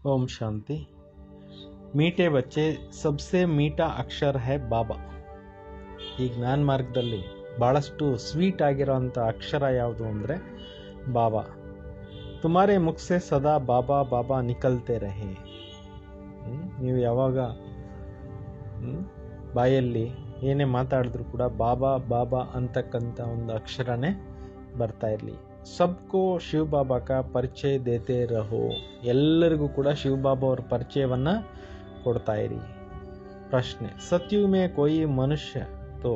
ओम शांति। मीठे बच्चे सबसे मीठा ಅಕ್ಷರ है ಬಾಬಾ। ಈ ಜ್ಞಾನ ಮಾರ್ಗದಲ್ಲಿ ಬಹಳಷ್ಟು ಸ್ವೀಟ್ ಆಗಿರೋಂಥ ಅಕ್ಷರ ಯಾವುದು ಅಂದರೆ ಬಾಬಾ। ತುಮಾರೆ ಮುಖ ಸೆ ಸದಾ ಬಾಬಾ ಬಾಬಾ ನಿಕಲ್ತೆ ರಹೆ। ನೀವು ಯಾವಾಗ ಬಾಯಲ್ಲಿ ಏನೇ ಮಾತಾಡಿದ್ರು ಕೂಡ ಬಾಬಾ ಬಾಬಾ ಅಂತಕ್ಕಂಥ ಒಂದು ಅಕ್ಷರನೇ ಬರ್ತಾ ಇರಲಿ। सबको शिव बाबा का परिचय देते रहो। ಎಲ್ಲರಿಗೂ ಕೂಡ ಶಿವ ಬಾಬಾ ಅವರ ಪರಿಚಯವನ್ನ ಕೊಡ್ತಾ ಇರಿ। ಪ್ರಶ್ನೆ, सतयुग में कोई मनुष्य तो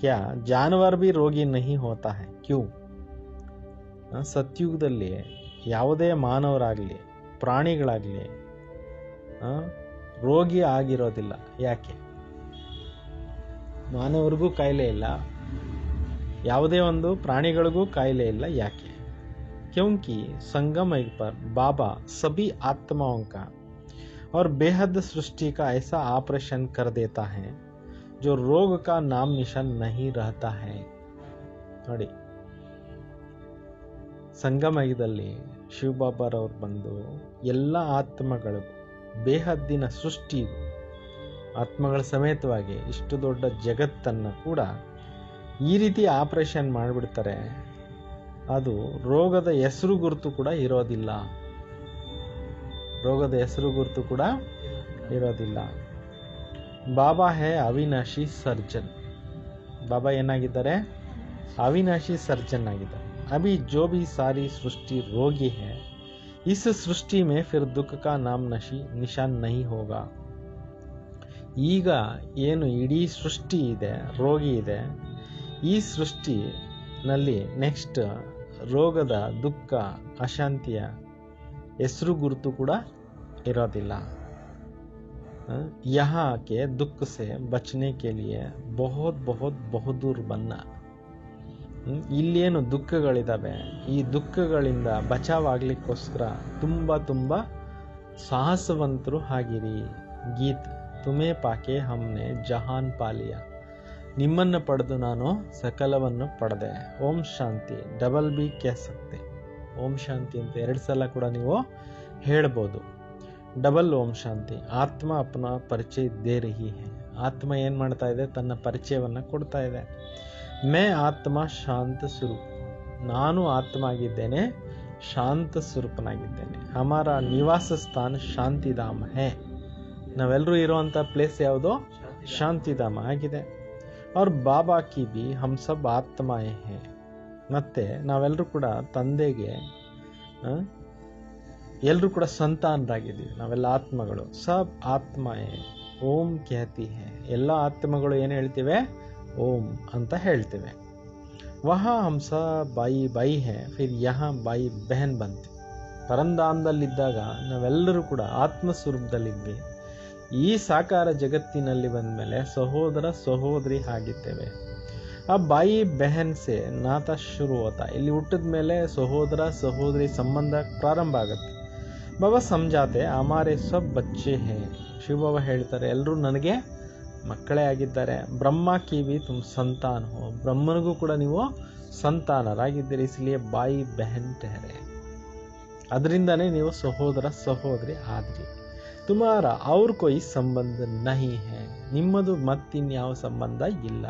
क्या जानवर भी रोगी नहीं होता है, क्यों? ಸತ್ಯುಗದಲ್ಲಿ ಯಾವುದೇ ಮಾನವರಾಗಲಿ ಪ್ರಾಣಿಗಳಾಗಲಿ ರೋಗಿ ಆಗಿರೋದಿಲ್ಲ, ಯಾಕೆ? ಮಾನವರಿಗೂ ಕಾಯಿಲೆ ಇಲ್ಲ, ಯಾವುದೇ ಒಂದು ಪ್ರಾಣಿಗಳಿಗೂ ಕಾಯಿಲೆ ಇಲ್ಲ, ಯಾಕೆ? क्योंकि संगम युग पर बाबा सभी आत्माओं का और बेहद सृष्टि का ऐसा ऑपरेशन कर देता है जो रोग का नाम निशान नहीं रहता है। ನೋಡಿ, ಸಂಗಮ ಯುಗದಲ್ಲಿ ಶಿವಬಾಬಾರವ್ರು ಬಂದು ಎಲ್ಲ ಆತ್ಮಗಳಿಗೂ ಬೇಹದ್ದಿನ ಸೃಷ್ಟಿ ಆತ್ಮಗಳ ಸಮೇತವಾಗಿ ಇಷ್ಟು ದೊಡ್ಡ ಜಗತ್ತನ್ನು ಕೂಡ ಈ ರೀತಿ ಆಪರೇಷನ್ ಮಾಡಿಬಿಡ್ತಾರೆ, ಅದು ರೋಗದ ಹೆಸರು ಗುರುತು ಕೂಡ ಇರೋದಿಲ್ಲ, ರೋಗದ ಹೆಸರು ಗುರುತು ಕೂಡ ಇರೋದಿಲ್ಲ। ಬಾಬಾ ಹೇ ಅವಿನಾಶಿ ಸರ್ಜನ್। ಬಾಬಾ ಏನಾಗಿದ್ದಾರೆ? ಅವಿನಾಶಿ ಸರ್ಜನ್ ಆಗಿದ್ದಾರೆ। ಅಭಿ ಜೋ ಭಿ ಸಾರಿ ಸೃಷ್ಟಿ ರೋಗಿ ಹೈ, ಇಸ್ ಸೃಷ್ಟಿ ಮೇ ಫಿರ್ ದುಃಖ ಕಾ ನಾಮ್ ನಿಶಾನ್ ನಹಿ ಹೋಗಾ। ಈಗ ಏನು ಇಡೀ ಸೃಷ್ಟಿ ಇದೆ, ರೋಗಿ ಇದೆ, ಈ ಸೃಷ್ಟಿನಲ್ಲಿ ನೆಕ್ಸ್ಟ್ ರೋಗದ ದುಃಖ ಅಶಾಂತಿಯ ಹೆಸರು ಗುರುತು ಕೂಡ ಇರೋದಿಲ್ಲ। यहाँ के दुख से बचने के लिए बहुत बहुत बहादुर बनना। ಇಲ್ಲೇನು ದುಃಖಗಳಿದ್ದಾವೆ, ಈ ದುಃಖಗಳಿಂದ ಬಚಾವಾಗಲಿಕ್ಕೋಸ್ಕರ ತುಂಬ ತುಂಬ ಸಾಹಸವಂತರು ಆಗಿರಿ। ಗೀತ್ ತುಮೇ ಪಾಕೆ ಹಮ್ನೆ ಜಹಾನ್ ಪಾಲಿಯ, ನಿಮ್ಮನ್ನು ಪಡೆದು ನಾನು ಸಕಲವನ್ನು ಪಡೆದೆ। ಓಂ ಶಾಂತಿ ಡಬಲ್ ಬಿ ಕೇಸಕ್ತೆ, ಓಂ ಶಾಂತಿ ಅಂತ 2 ಸಲ ಕೂಡ ನೀವು ಹೇಳ್ಬೋದು। ಡಬಲ್ ಓಂ ಶಾಂತಿ। ಆತ್ಮ ಅಪ್ನ ಪರಿಚಯ ದೇ ರಹಿ ಹೈ, ಆತ್ಮ ಏನು ಮಾಡ್ತಾ ಇದೆ? ತನ್ನ ಪರಿಚಯವನ್ನು ಕೊಡ್ತಾ ಇದೆ। ಮೇ ಆತ್ಮ ಶಾಂತ ಸ್ವರೂಪ್, ನಾನು ಆತ್ಮ ಆಗಿದ್ದೇನೆ, ಶಾಂತ ಸ್ವರೂಪನಾಗಿದ್ದೇನೆ। ಹಮಾರ ನಿವಾಸ ಸ್ಥಾನ ಶಾಂತಿಧಾಮ ಹೇ, ನಾವೆಲ್ಲರೂ ಇರುವಂಥ ಪ್ಲೇಸ್ ಯಾವುದೋ ಶಾಂತಿಧಾಮ ಆಗಿದೆ। और बाबा की भी हम सब आत्माएं हैं, ಮತ್ತೆ ನಾವೆಲ್ಲರೂ ಕೂಡ ತಂದೆಗೆ ಎಲ್ಲರೂ ಕೂಡ ಸಂತಾನರಾಗಿದ್ದೀವಿ, ನಾವೆಲ್ಲ ಆತ್ಮಗಳು। ಸಬ್ ಆತ್ಮಾಯೇ ಓಂ कहती है, ಎಲ್ಲ ಆತ್ಮಗಳು ಏನು ಹೇಳ್ತಿವೆ? ಓಂ ಅಂತ ಹೇಳ್ತಿವೆ। ವಹಾ ಹಮ್ ಸಬ್ ಬಾಯಿ ಬಾಯಿ ಹೇ, ಫಿರ್ ಯಹಾ ಬಾಯಿ ಬಹನ್ ಬಂತಿ। ಪರಂಧಾಮದಲ್ಲಿದ್ದಾಗ ನಾವೆಲ್ಲರೂ ಕೂಡ ಆತ್ಮ ಸ್ವರೂಪದಲ್ಲಿದ್ವಿ, ಈ ಸಾಕಾರ ಜಗತ್ತಿನಲ್ಲಿ ಬಂದ ಮೇಲೆ ಸಹೋದರ ಸಹೋದರಿ ಆಗಿದ್ದೇವೆ। ಆ ಬಾಯಿ ಬೆಹನ್ ಸೆ ನಾತ ಶುರು ಹೋತಾ, ಇಲ್ಲಿ ಹುಟ್ಟಿದ ಮೇಲೆ ಸಹೋದರ ಸಹೋದರಿ ಸಂಬಂಧ ಪ್ರಾರಂಭ ಆಗುತ್ತೆ। ಬಾಬಾ ಸಮಜಾತೆ ಹಮಾರೆ ಸಬ್ ಬಚ್ಚೆ ಹೇ, ಶಿವಬಾಬಾ ಹೇಳ್ತಾರೆ ಎಲ್ಲರೂ ನನಗೆ ಮಕ್ಕಳೇ ಆಗಿದ್ದಾರೆ। ಬ್ರಹ್ಮ ಕಿ ಬಿ ತುಮ್ ಸಂತಾನ ಹೋ, ಬ್ರಹ್ಮನಿಗೂ ಕೂಡ ನೀವು ಸಂತಾನರಾಗಿದ್ದೀರಿ, ಇಸ್ಲಿಯೇ ಬಾಯಿ ಬೆಹನ್ ಟೆಹರೆ, ಅದರಿಂದನೇ ನೀವು ಸಹೋದರ ಸಹೋದರಿ ಆದ್ರಿ। ತುಮಾರ ಅವ್ರ ಕೋಯಿ ಸಂಬಂಧ ನಹಿ ಹೈ, ನಿಮ್ಮದು ಮತ್ತಿನ್ಯಾವ ಸಂಬಂಧ ಇಲ್ಲ।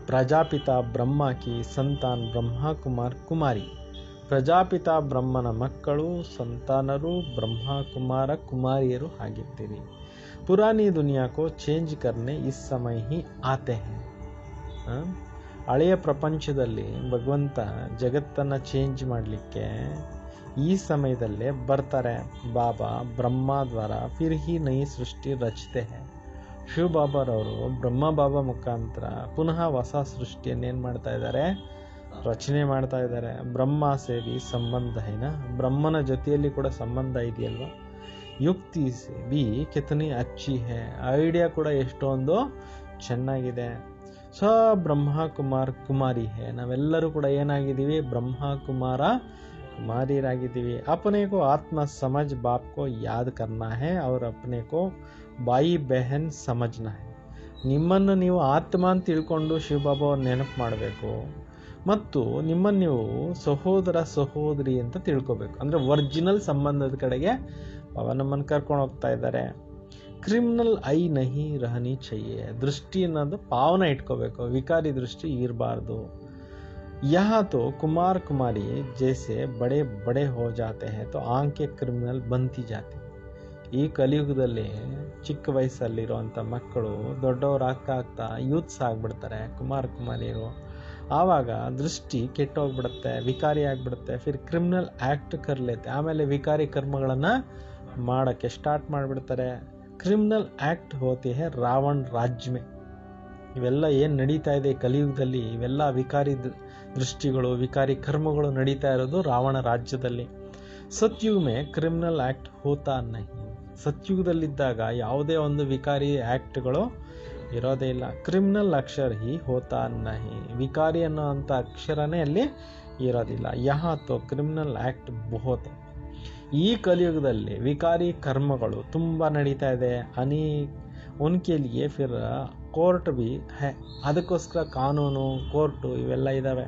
ಪ್ರಜಾಪಿತ ಬ್ರಹ್ಮ ಕಿ ಸಂತಾನ್ ಬ್ರಹ್ಮ ಕುಮಾರ್ ಕುಮಾರಿ, ಪ್ರಜಾಪಿತ ಬ್ರಹ್ಮನ ಮಕ್ಕಳು ಸಂತಾನರು ಬ್ರಹ್ಮ ಕುಮಾರ ಕುಮಾರಿಯರು ಆಗಿದ್ದೀರಿ। ಪುರಾನಿ ದುನಿಯಾ ಕೋ ಚೇಂಜ್ ಕರ್ನೆ ಇಸ್ ಸಮಯ ಹಿ ಆತೆ ಹೈ, ಹಳೆಯ ಪ್ರಪಂಚದಲ್ಲಿ ಭಗವಂತ ಜಗತ್ತನ್ನು ಚೇಂಜ್ ಮಾಡಲಿಕ್ಕೆ ಈ ಸಮಯದಲ್ಲೇ ಬರ್ತಾರೆ ಬಾಬಾ ಬ್ರಹ್ಮ ದ್ವಾರ, ಫಿರ್ ಹಿ ನಯಿ ಸೃಷ್ಟಿ ರಚತೆ ಹೈ। ಶಿವ ಬಾಬಾರವರು ಬ್ರಹ್ಮ ಬಾಬಾ ಮುಖಾಂತರ ಪುನಃ ಹೊಸ ಸೃಷ್ಟಿಯನ್ನೇನು ಮಾಡ್ತಾ ಇದ್ದಾರೆ? ರಚನೆ ಮಾಡ್ತಾ ಇದ್ದಾರೆ। ಬ್ರಹ್ಮ ಸೇ ಬಿ ಸಂಬಂಧ ಹೈನಾ, ಬ್ರಹ್ಮನ ಜೊತೆಯಲ್ಲಿ ಕೂಡ ಸಂಬಂಧ ಇದೆಯಲ್ವಾ। ಯುಕ್ತಿ ಸೇ ಬಿ ಕಿತನಿ ಅಚ್ಚಿ ಹೈ, ಐಡಿಯಾ ಕೂಡ ಎಷ್ಟೊಂದು ಚೆನ್ನಾಗಿದೆ। ಸ ಬ್ರಹ್ಮ ಕುಮಾರ್ ಕುಮಾರಿ ಹೈ, ನಾವೆಲ್ಲರೂ ಕೂಡ ಏನಾಗಿದ್ದೀವಿ? ಬ್ರಹ್ಮ ಕುಮಾರ कुमारीरागिದ್ದೀವಿ। अपने को आत्मा समझ बाप को याद करना है और अपने को ಬಾಯಿ ಬೆಹನ್ ಸಮಜ್ನಾ ಹೈ, ನಿಮ್ಮನ್ನು ನೀವು ಆತ್ಮ ಅಂತ ತಿಳ್ಕೊಂಡು ಶಿವಬಾಬಾ ಅವ್ರು ನೆನಪು ಮಾಡಬೇಕು, ಮತ್ತು ನಿಮ್ಮನ್ನು ನೀವು ಸಹೋದರ ಸಹೋದರಿ ಅಂತ ತಿಳ್ಕೊಬೇಕು. ಅಂದರೆ ಒರಿಜಿನಲ್ ಸಂಬಂಧದ ಕಡೆಗೆ ಬಾಬಾ ನಮ್ಮನ್ನು ಕರ್ಕೊಂಡು ಹೋಗ್ತಾ ಇದ್ದಾರೆ. ಕ್ರಿಮಿನಲ್ ಐ ನಹಿ ರಹನಿ ಚಹಿಯೆ, ದೃಷ್ಟಿ ಅನ್ನೋದು ಪಾವನ ಇಟ್ಕೋಬೇಕು, ವಿಕಾರಿ ದೃಷ್ಟಿ ಇರಬಾರ್ದು. यहाँ तो कुमार कुमारी जैसे बड़े बड़े हो जाते हैं तो आंखें क्रिमिनल बनती जाती. ಈ ಕಲಿಯುಗದಲ್ಲಿ ಚಿಕ್ಕ ವಯಸ್ಸಲ್ಲಿರುವಂಥ ಮಕ್ಕಳು ದೊಡ್ಡವರಾಗ್ತಾ ಆಗ್ತಾ ಯೂತ್ಸ್ ಆಗಿಬಿಡ್ತಾರೆ, ಕುಮಾರ್ ಕುಮಾರಿಯರು. ಆವಾಗ ದೃಷ್ಟಿ ಕೆಟ್ಟೋಗ್ಬಿಡುತ್ತೆ, ವಿಕಾರಿ ಆಗಿಬಿಡುತ್ತೆ. ಫಿರ್ ಕ್ರಿಮಿನಲ್ ಆ್ಯಕ್ಟ್ ಕರ್ಲೇತೆ, ಆಮೇಲೆ ವಿಕಾರಿ ಕರ್ಮಗಳನ್ನು ಮಾಡೋಕ್ಕೆ ಸ್ಟಾರ್ಟ್ ಮಾಡಿಬಿಡ್ತಾರೆ. ಕ್ರಿಮಿನಲ್ ಆ್ಯಕ್ಟ್ ಹೋತಿ ಹೇ ರಾವಣ ರಾಜ್ಯ ಮೇ. ಇವೆಲ್ಲ ಏನು ನಡೀತಾ ಇದೆ ಕಲಿಯುಗದಲ್ಲಿ, ಇವೆಲ್ಲ ವಿಕಾರಿ ದೃಷ್ಟಿಗಳು, ವಿಕಾರಿ ಕರ್ಮಗಳು ನಡೀತಾ ಇರೋದು ರಾವಣ ರಾಜ್ಯದಲ್ಲಿ. ಸತ್ಯುಗ ಮೇ ಕ್ರಿಮಿನಲ್ ಆ್ಯಕ್ಟ್ ಹೋತಾ ನಹಿ. ಸತ್ಯುಗದಲ್ಲಿದ್ದಾಗ ಯಾವುದೇ ಒಂದು ವಿಕಾರಿ ಆ್ಯಕ್ಟ್ಗಳು ಇರೋದೇ ಇಲ್ಲ. ಕ್ರಿಮಿನಲ್ ಅಕ್ಷರ ಹಿ ಹೋತಾ ನಹಿ, ವಿಕಾರಿ ಅನ್ನೋ ಅಂಥ ಅಕ್ಷರನೇ ಅಲ್ಲಿ ಇರೋದಿಲ್ಲ. ಯಹಾ ತೋ ಕ್ರಿಮಿನಲ್ ಆ್ಯಕ್ಟ್ ಬಹುತ್. ಈ ಕಲಿಯುಗದಲ್ಲಿ ವಿಕಾರಿ ಕರ್ಮಗಳು ತುಂಬ ನಡೀತಾ ಇದೆ. ಉನ್ಕೆ ಲಿಯೆ ಫಿರ್ ಕೋರ್ಟ್ ಬಿ ಹೈ, ಅದಕ್ಕೋಸ್ಕರ ಕಾನೂನು, ಕೋರ್ಟು ಇವೆಲ್ಲ ಇದ್ದಾವೆ.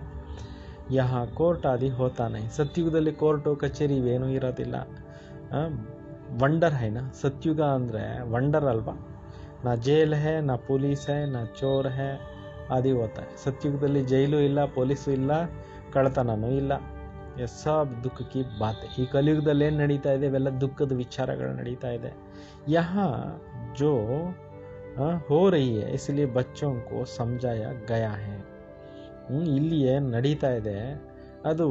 ಯಹಾ ಕೋರ್ಟ್ ಆದಿ ಹೋತಾ ನಹಿ. ಸತ್ಯುಗದಲ್ಲಿ ಕೋರ್ಟು ಕಚೇರಿ ಇವೇನೂ ಇರೋದಿಲ್ಲ. ವಂಡರ್ ಹೈನಾ, ಸತ್ಯುಗ ಅಂದರೆ ವಂಡರ್ ಅಲ್ವಾ. ನಾ ಜೈಲ್ ಹೈ, ನಾ ಪೊಲೀಸ್ ಹೈ, ನಾ ಚೋರ್ ಹೈ, ಆದಿ ಹೋತಾ ಹೈ. ಸತ್ಯುಗದಲ್ಲಿ ಜೈಲು ಇಲ್ಲ, ಪೊಲೀಸು ಇಲ್ಲ, ಕಳ್ಳತನೂ ಇಲ್ಲ. ಸಬ್ ದುಃಖ ಕಿ ಬಾತ್. ಈ ಕಲಿಯುಗದಲ್ಲಿ ಏನು ನಡೀತಾ ಇದೆ, ಇವೆಲ್ಲ ದುಃಖದ ವಿಚಾರಗಳು ನಡೀತಾ ಇದೆ. ಯಹಾ ಜೋ हो रही है इसलिए बच्चों को समझाया गया है. ಇಲ್ಲಿ ಏನು ನಡೀತಾ ಇದೆ ಅದು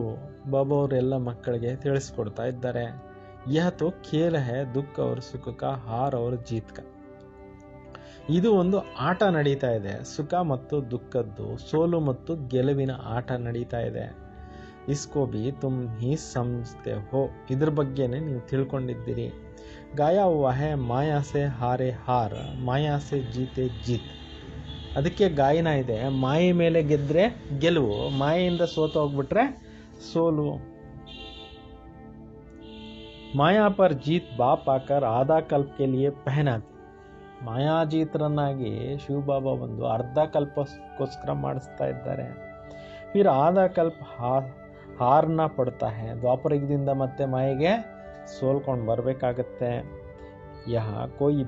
ಬಾಬಾ ಅವರೆಲ್ಲ ಮಕ್ಕಳಿಗೆ ತಿಳಿಸ್ಕೊಡ್ತಾ ಇದ್ದಾರೆ. ಯಹ ತೋ ಖೇಲ ಹೈ ದುಃಖ और ಸುಖ का हार और जीत का. ಇದು ಒಂದು ಆಟ ನಡೀತಾ ಇದೆ, ಸುಖ ಮತ್ತು ದುಃಖದ್ದು, ಸೋಲು ಮತ್ತು ಗೆಲುವಿನ ಆಟ ನಡೀತಾ ಇದೆ. ಇಸ್ಕೋ ಬಿ ತುಮ್ ಹಿ ಸಮಜ್ತೆ ಹೋ, ಇದ್ರ ಬಗ್ಗೆನೇ ನೀವು ತಿಳ್ಕೊಂಡಿದ್ದೀರಿ. ಗಾಯ ಹುವಾ ಹೈ ಮಾಯಾ ಸೆ ಹಾರೆ ಹಾರ, ಮಾಯಾ ಸೆ ಜೀತೆ ಜೀತ್. ಅದಕ್ಕೆ ಗಾಯನ ಇದೆ, ಮಾಯೆ ಮೇಲೆ ಗೆದ್ರೆ ಗೆಲುವು, ಮಾಯೆಯಿಂದ ಸೋತು ಹೋಗ್ಬಿಟ್ರೆ ಸೋಲು. ಮಾಯಾ ಪರ್ ಜೀತ್ ಬಾಪ್ ಆಕರ್ ಆಧಾ ಕಲ್ಪ ಕೆ ಲಿಯೆ ಪಹನಾತಿ. ಮಾಯಾಜೀತರನ್ನಾಗಿ ಶಿವಬಾಬಾ ಒಂದು ಅರ್ಧ ಕಲ್ಪಕ್ಕೋಸ್ಕರ ಮಾಡಿಸ್ತಾ ಇದ್ದಾರೆ. ಫಿರ್ ಆಧಾ ಕಲ್ಪ ಹಾರನ ಪಡ್ತಾ ಹೈ. ದ್ವಾಪರಯುಗದಿಂದ ಮತ್ತೆ ಮಾಯೆಗೆ ಸೋಲ್ಕೊಂಡು ಬರಬೇಕಾಗತ್ತೆ. ಯಹ ಕೋಯಿ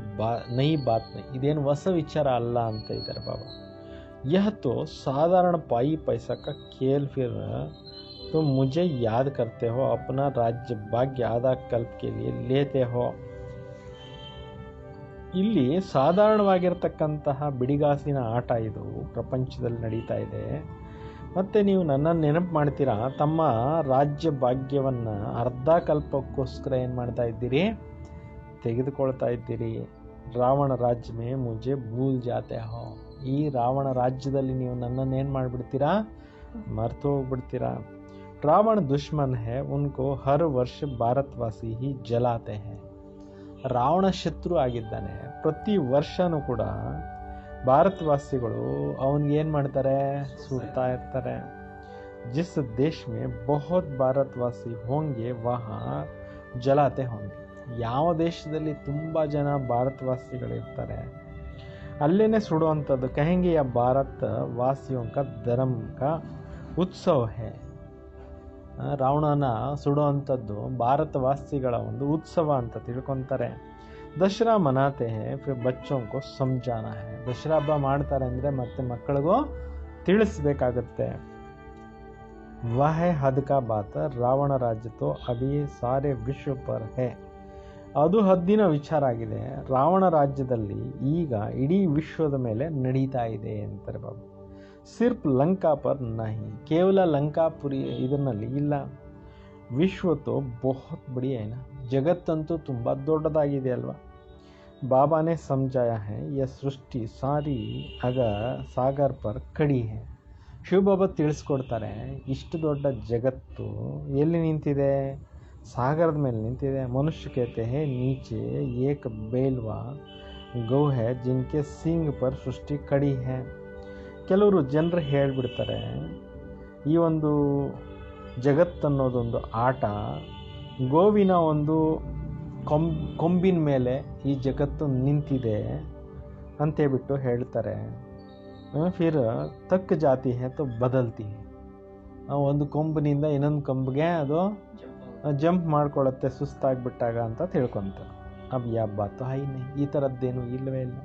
ನೈ ಬಾತ್ ನೈ, ಇದೇನು ಹೊಸ ವಿಚಾರ ಅಲ್ಲ ಅಂತ ಇದ್ದಾರೆ ಬಾಬಾ. ಯಹ ತೋ ಸಾಧಾರಣ ಪಾಯಿ ಪೈಸಾ ಕಾ ಖೇಲ್ ಫಿರ್ तुम मुझे याद करते हो, अपना राज्य भाग्य आधा कल्प के लिए लेते हो. ಇಲ್ಲಿ ಸಾಧಾರಣವಾಗಿರ್ತಕ್ಕಂತಹ ಬಿಡಿಗಾಸಿನ ಆಟ ಇದು ಪ್ರಪಂಚದಲ್ಲಿ ನಡೀತಾ ಇದೆ. ಮತ್ತು ನೀವು ನನ್ನನ್ನು ನೆನಪು ಮಾಡ್ತೀರಾ, ತಮ್ಮ ರಾಜ್ಯ ಭಾಗ್ಯವನ್ನು ಅರ್ಧ ಕಲ್ಪಕ್ಕೋಸ್ಕರ ಏನು ಮಾಡ್ತಾ ಇದ್ದೀರಿ, ತೆಗೆದುಕೊಳ್ತಾ ಇದ್ದೀರಿ. ರಾವಣ ರಾಜ್ಯ ಮೇ ಮುಜೆ ಭೂಲ್ ಜಾತೆ ಹೋ. ಈ ರಾವಣ ರಾಜ್ಯದಲ್ಲಿ ನೀವು ನನ್ನನ್ನು ಏನು ಮಾಡಿಬಿಡ್ತೀರಾ, ಮರ್ತು ಹೋಗ್ಬಿಡ್ತೀರಾ. ರಾವಣ ದುಶ್ಮನ್ ಹೇ, ಉನ್ಕೋ ಹರ್ ವರ್ಷ ಭಾರತವಾಸಿ ಹಿ ಜಲಾತೆ ಹೇ. ರಾವಣ ಶತ್ರು ಆಗಿದ್ದಾನೆ, ಪ್ರತಿ ವರ್ಷನೂ ಕೂಡ ಭಾರತವಾಸಿಗಳು ಅವನಿಗೆ ಏನು ಮಾಡ್ತಾರೆ, ಸುಡ್ತಾ ಇರ್ತಾರೆ. ಜಿಸ್ ದೇಶ ಮೇ ಬಹುತ್ ಭಾರತವಾಸಿ ಹೋಂಗೆ ವಹಾ ಜಲಾತೆ ಹೋಂಗೆ. ಯಾವ ದೇಶದಲ್ಲಿ ತುಂಬ ಜನ ಭಾರತವಾಸಿಗಳಿರ್ತಾರೆ ಅಲ್ಲೇನೆ ಸುಡುವಂಥದ್ದು. ಕಹೆಂಗೆ ಯಾ ಭಾರತ ವಾಸಿಯೋಂ ಕಾ ಧರ್ಮ ಕಾ ಉತ್ಸವ ಹೇ. ರಾವಣನ ಸುಡುವಂಥದ್ದು ಭಾರತವಾಸಿಗಳ ಒಂದು ಉತ್ಸವ ಅಂತ ತಿಳ್ಕೊತಾರೆ. ದಸರಾ ಮನಾತೆ ಹೇ ಫಿರ್ ಬಚ್ಚೋಂ ಕೋ ಸಮಜಾನಾ ಹೇ. ದಸರಾ ಹಬ್ಬ ಮಾಡ್ತಾರೆ ಅಂದರೆ ಮತ್ತೆ ಮಕ್ಕಳಿಗೂ ತಿಳಿಸ್ಬೇಕಾಗತ್ತೆ. ವಹ ಹದ್ ಕಾ ಬಾತ್ ರಾವಣ ರಾಜ್ಯ ತೋ ಅಭಿ ಸಾರೆ ವಿಶ್ವ ಪರ್ ಹೇ. ಅದು ಹದ್ದಿನ ವಿಚಾರ ಆಗಿದೆ. ರಾವಣ ರಾಜ್ಯದಲ್ಲಿ ಈಗ ಇಡೀ ವಿಶ್ವದ ಮೇಲೆ ನಡೀತಾ ಇದೆ ಅಂತಾರೆ ಬಾಬು. ಸಿರ್ಫ್ ಲಂಕಾ ಪರ್ ನಹಿ, ಕೇವಲ ಲಂಕಾಪುರಿ ಇದರಲ್ಲಿ ಇಲ್ಲ. ವಿಶ್ವ ತೋ ಬಹುತ್ ಬಡಿ ಐನ, ಜಗತ್ತಂತೂ ತುಂಬ ದೊಡ್ಡದಾಗಿದೆ ಅಲ್ವಾ. ಬಾಬಾನೇ ಸಮಜಾಯ ಹೈ ಯ ಸೃಷ್ಟಿ ಸಾರಿ ಅಗ ಸಾಗರ್ ಪರ್ ಖಡಿ ಹೈ. ಶಿವಬಾಬಾ ತಿಳಿಸ್ಕೊಡ್ತಾರೆ, ಇಷ್ಟು ದೊಡ್ಡ ಜಗತ್ತು ಎಲ್ಲಿ ನಿಂತಿದೆ, ಸಾಗರದ ಮೇಲೆ ನಿಂತಿದೆ. ಮನುಷ್ಯ कहते हैं नीचे एक बेलवा गौ है जिनके सींग पर सृष्टि खड़ी है. ಕೆಲವರು ಜನರು ಹೇಳಿಬಿಡ್ತಾರೆ, ಈ ಒಂದು ಜಗತ್ತನ್ನೋದೊಂದು ಆಟ, ಗೋವಿನ ಒಂದು ಕೊಂಬಿನ ಮೇಲೆ ಈ ಜಗತ್ತು ನಿಂತಿದೆ ಅಂತೇಳ್ಬಿಟ್ಟು ಹೇಳ್ತಾರೆ. ಫಿರ್ ತಕ್ಕ ಜಾತಿ ಹೇ ತೋ ಬದಲ್ತಿ ಹೇ. ಒಂದು ಕೊಂಬಿನಿಂದ ಇನ್ನೊಂದು ಕೊಂಬಿಗೆ ಅದು ಜಂಪ್ ಮಾಡ್ಕೊಳ್ಳುತ್ತೆ ಸುಸ್ತಾಗ್ಬಿಟ್ಟಾಗ ಅಂತ ತಿಳ್ಕೊತಾರೆ. ಅಬ್ ಯಾ ಬಾತು ಹೈನೆ, ಈ ಥರದ್ದೇನು ಇಲ್ಲವೇ ಇಲ್ಲ.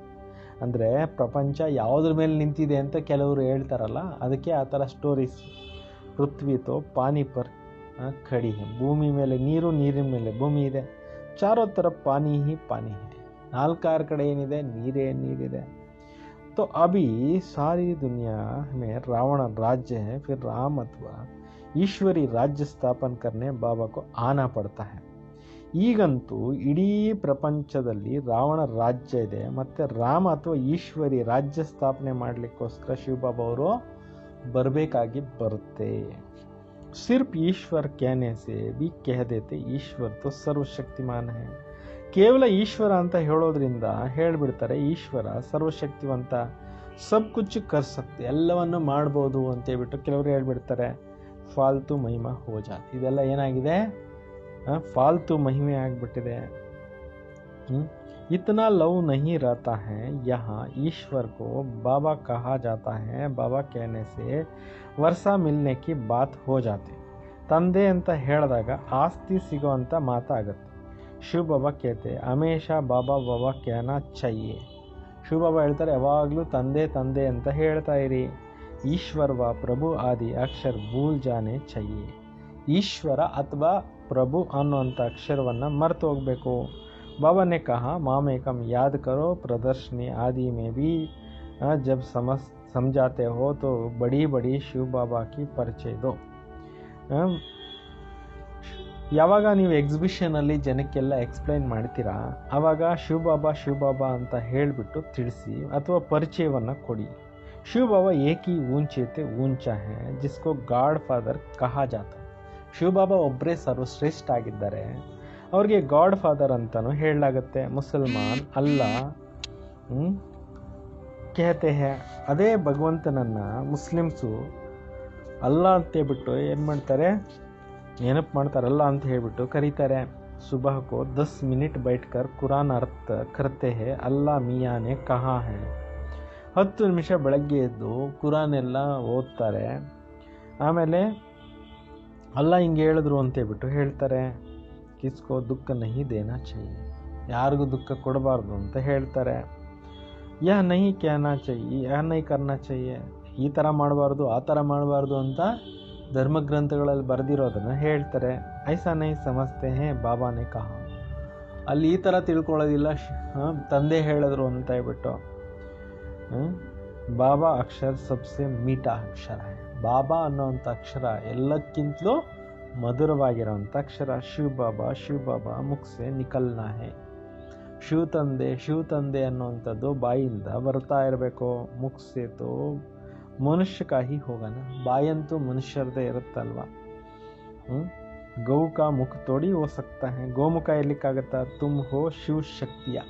ಅಂದರೆ ಪ್ರಪಂಚ ಯಾವುದ್ರ ಮೇಲೆ ನಿಂತಿದೆ ಅಂತ ಕೆಲವರು ಹೇಳ್ತಾರಲ್ಲ, ಅದಕ್ಕೆ ಆ ಥರ ಸ್ಟೋರೀಸ್. ಪೃಥ್ವಿ ತೋ ಪಾನಿ ಪರ್ ಖಡಿ ಹೈ, ಭೂಮಿ ಮೇಲೆ ನೀರು, ನೀರಿನ ಮೇಲೆ ಭೂಮಿ ಇದೆ. ಚಾರೋ तरफ ಪಾನಿ ಹಿ ಪಾನಿ ಹೈ, ನಾಲ್ಕಾರು ಕಡೆ ಏನಿದೆ, ನೀರೇ ನೀರಿದೆ. तो अभी सारी दुनिया में रावण राज्य है, फिर राम अथवा ईश्वरी राज्य स्थापन करने बाबा को आना पड़ता है. ಈಗಂತೂ ಇಡೀ ಪ್ರಪಂಚದಲ್ಲಿ ರಾವಣ ರಾಜ್ಯ ಇದೆ, ಮತ್ತು ರಾಮ ಅಥವಾ ಈಶ್ವರಿ ರಾಜ್ಯ ಸ್ಥಾಪನೆ ಮಾಡಲಿಕ್ಕೋಸ್ಕರ ಶಿವಬಾಬಾ ಅವರು ಬರಬೇಕಾಗಿ ಬರುತ್ತೆ. सिर्फ ईश्वर कहने से भी कह देते ईश्वर तो सर्वशक्तिमान है. ಕೇವಲ ಈಶ್ವರ ಅಂತ ಹೇಳೋದ್ರಿಂದ ಹೇಳ್ಬಿಡ್ತಾರೆ ಈಶ್ವರ ಸರ್ವಶಕ್ತಿವಂತ, ಸಬ್ ಕುಚ್ ಕರ್ ಸಕ್ತೆ, ಎಲ್ಲವನ್ನು ಮಾಡ್ಬೋದು ಅಂತ ಹೇಳ್ಬಿಟ್ಟು ಕೆಲವರು ಹೇಳ್ಬಿಡ್ತಾರೆ. ಫಾಲ್ತು ಮಹಿಮಾ ಹೋ ಜಾತಿ, ಇದೆಲ್ಲ ಏನಾಗಿದೆ, ಫಾಲ್ತು ಮಹಿಮೆ ಆಗ್ಬಿಟ್ಟಿದೆ. इतना लव नहीं रहता है यहाँ, ईश्वर को बाबा कहा जाता है. बाबा कहने से ವರ್ಷ ಮಿಲ್ನೆ ಕಿ ಬಾತ್ ಹೋ ಜಾತಿ. ತಂದೆ ಅಂತ ಹೇಳಿದಾಗ ಆಸ್ತಿ ಸಿಗೋ ಅಂತ ಮಾತಾಗುತ್ತೆ. ಶಿವ ಬಾಬಾ ಕೇತೆ ಹಮೇಶಾ ಬಾಬಾ ಬಾಬಾ कहना चाहिए. ಶಿವ ಬಾಬಾ ಹೇಳ್ತಾರೆ ಯಾವಾಗಲೂ ತಂದೆ ತಂದೆ ಅಂತ ಹೇಳ್ತಾ ಇರಿ. ಈಶ್ವರ ವ ಪ್ರಭು ಆದಿ ಅಕ್ಷರ ಭೂಲ್ ಜಾನೆ चाहिए. ಈಶ್ವರ ಅಥವಾ ಪ್ರಭು ಅನ್ನುವಂಥ ಅಕ್ಷರವನ್ನು ಮರೆತು ಹೋಗಬೇಕು. बाबा ने कहा मामेकम याद करो, प्रदर्शनी आदि में भी जब समझाते हो तो बड़ी बड़ी शिव बाबा की परिचय दो. ಯಾವಾಗ ನೀವು ಎಕ್ಸಿಬಿಷನಲ್ಲಿ ಜನಕ್ಕೆಲ್ಲ ಎಕ್ಸ್ಪ್ಲೈನ್ ಮಾಡ್ತೀರಾ, ಆವಾಗ ಶಿವ ಬಾಬಾ ಅಂತ ಹೇಳಿಬಿಟ್ಟು ತಿಳಿಸಿ ಅಥವಾ ಪರಿಚಯವನ್ನು ಕೊಡಿ. ಶಿವ ಬಾಬಾ ಏಕಿ ಊಂಚೇತೆ ಊಂಚಾ ಹೇ ಜಿಸ್ಕೋ ಗಾಡ್ ಫಾದರ್ ಕಹಾ ಜಾತ. ಶಿವ ಬಾಬಾ ಒಬ್ಬರೇ ಸರ್ವಶ್ರೇಷ್ಠ ಆಗಿದ್ದಾರೆ, ಅವ್ರಿಗೆ ಗಾಡ್ ಫಾದರ್ ಅಂತಲೂ ಹೇಳಲಾಗುತ್ತೆ. ಮುಸಲ್ಮಾನ್ ಅಲ್ಲಾ ಕೇತೆ ಹೇ, ಅದೇ ಭಗವಂತನನ್ನು ಮುಸ್ಲಿಮ್ಸು ಅಲ್ಲಾ ಅಂತೇಳ್ಬಿಟ್ಟು ಏನು ಮಾಡ್ತಾರೆ, ನೆನಪು ಮಾಡ್ತಾರೆ, ಅಲ್ಲ ಅಂತ ಹೇಳ್ಬಿಟ್ಟು ಕರೀತಾರೆ. ಸುಬಹ ಕೋ 10 ಮಿನಿಟ್ ಬೈಟ್ಕರ್ ಕುರಾನ್ ಅರ್ಥ ಕರ್ತೆ ಹೇ ಅಲ್ಲಾ ಮಿಯಾನೆ ಕಹಾ ಹೇ. 10 ನಿಮಿಷ ಬೆಳಗ್ಗೆ ಎದ್ದು ಕುರಾನ್ ಎಲ್ಲ ಓದ್ತಾರೆ. ಆಮೇಲೆ ಅಲ್ಲ ಹಿಂಗೆ ಹೇಳಿದ್ರು ಅಂತೇಳ್ಬಿಟ್ಟು ಹೇಳ್ತಾರೆ. ಕಿಸ್ಕೋ ದುಃಖ ನಹಿ ದೇನಾ ಚಾಹಿಯೆ, ಯಾರಿಗೂ ದುಃಖ ಕೊಡಬಾರ್ದು ಅಂತ ಹೇಳ್ತಾರೆ. ಯಹ ನಹಿ कहना चाहिए, ಯಹ ನಹಿ ಕರ್ನಾ ಚಾಹಿಯೆ, ಈ ಥರ ಮಾಡಬಾರ್ದು ಆ ಥರ ಮಾಡಬಾರ್ದು ಅಂತ ಧರ್ಮಗ್ರಂಥಗಳಲ್ಲಿ ಬರೆದಿರೋದನ್ನು ಹೇಳ್ತಾರೆ. ಐಸಾ ನಹಿ ಸಮಜ್ತೆ ಹೇ ಬಾಬಾನೇ ಕಹಾ, ಅಲ್ಲಿ ಈ ಥರ ತಿಳ್ಕೊಳ್ಳೋದಿಲ್ಲ, ತಂದೆ ಹೇಳಿದ್ರು ಅಂತ ಹೇಳ್ಬಿಟ್ಟು. ಬಾಬಾ ಅಕ್ಷರ ಸಬ್ಸೆ ಮೀಠಾ ಅಕ್ಷರ ಹೇ, ಬಾಬಾ ಅನ್ನೋವಂಥ ಅಕ್ಷರ ಎಲ್ಲಕ್ಕಿಂತಲೂ ಮಧುರವಾಗಿರೋಂಥ ಅಕ್ಷರ. ಶಿವ ಬಾಬಾ ಮುಖ್ಸೆ ನಿಕಲ್ನಾ ಹೇ. ಶಿವ ತಂದೆ ಅನ್ನುವಂಥದ್ದು ಬಾಯಿಂದ ಬರ್ತಾ ಇರಬೇಕು. ಮುಖ್ಸೆ ತೋ ಮನುಷ್ಯ ಕಾಹಿ ಹೋಗೋಣ, ಬಾಯಂತೂ ಮನುಷ್ಯರದೇ ಇರುತ್ತಲ್ವ. ಗೌ ಕಾ ಮುಖ ತೋಡಿ ಹೋ ಸಕ್ತಾ ಹೇ, ಗೋಮುಖ ಇರ್ಲಿಕ್ಕಾಗತ್ತಾ. ತುಮ್ ಹೋ ಶಿವ ಶಕ್ತಿಯ,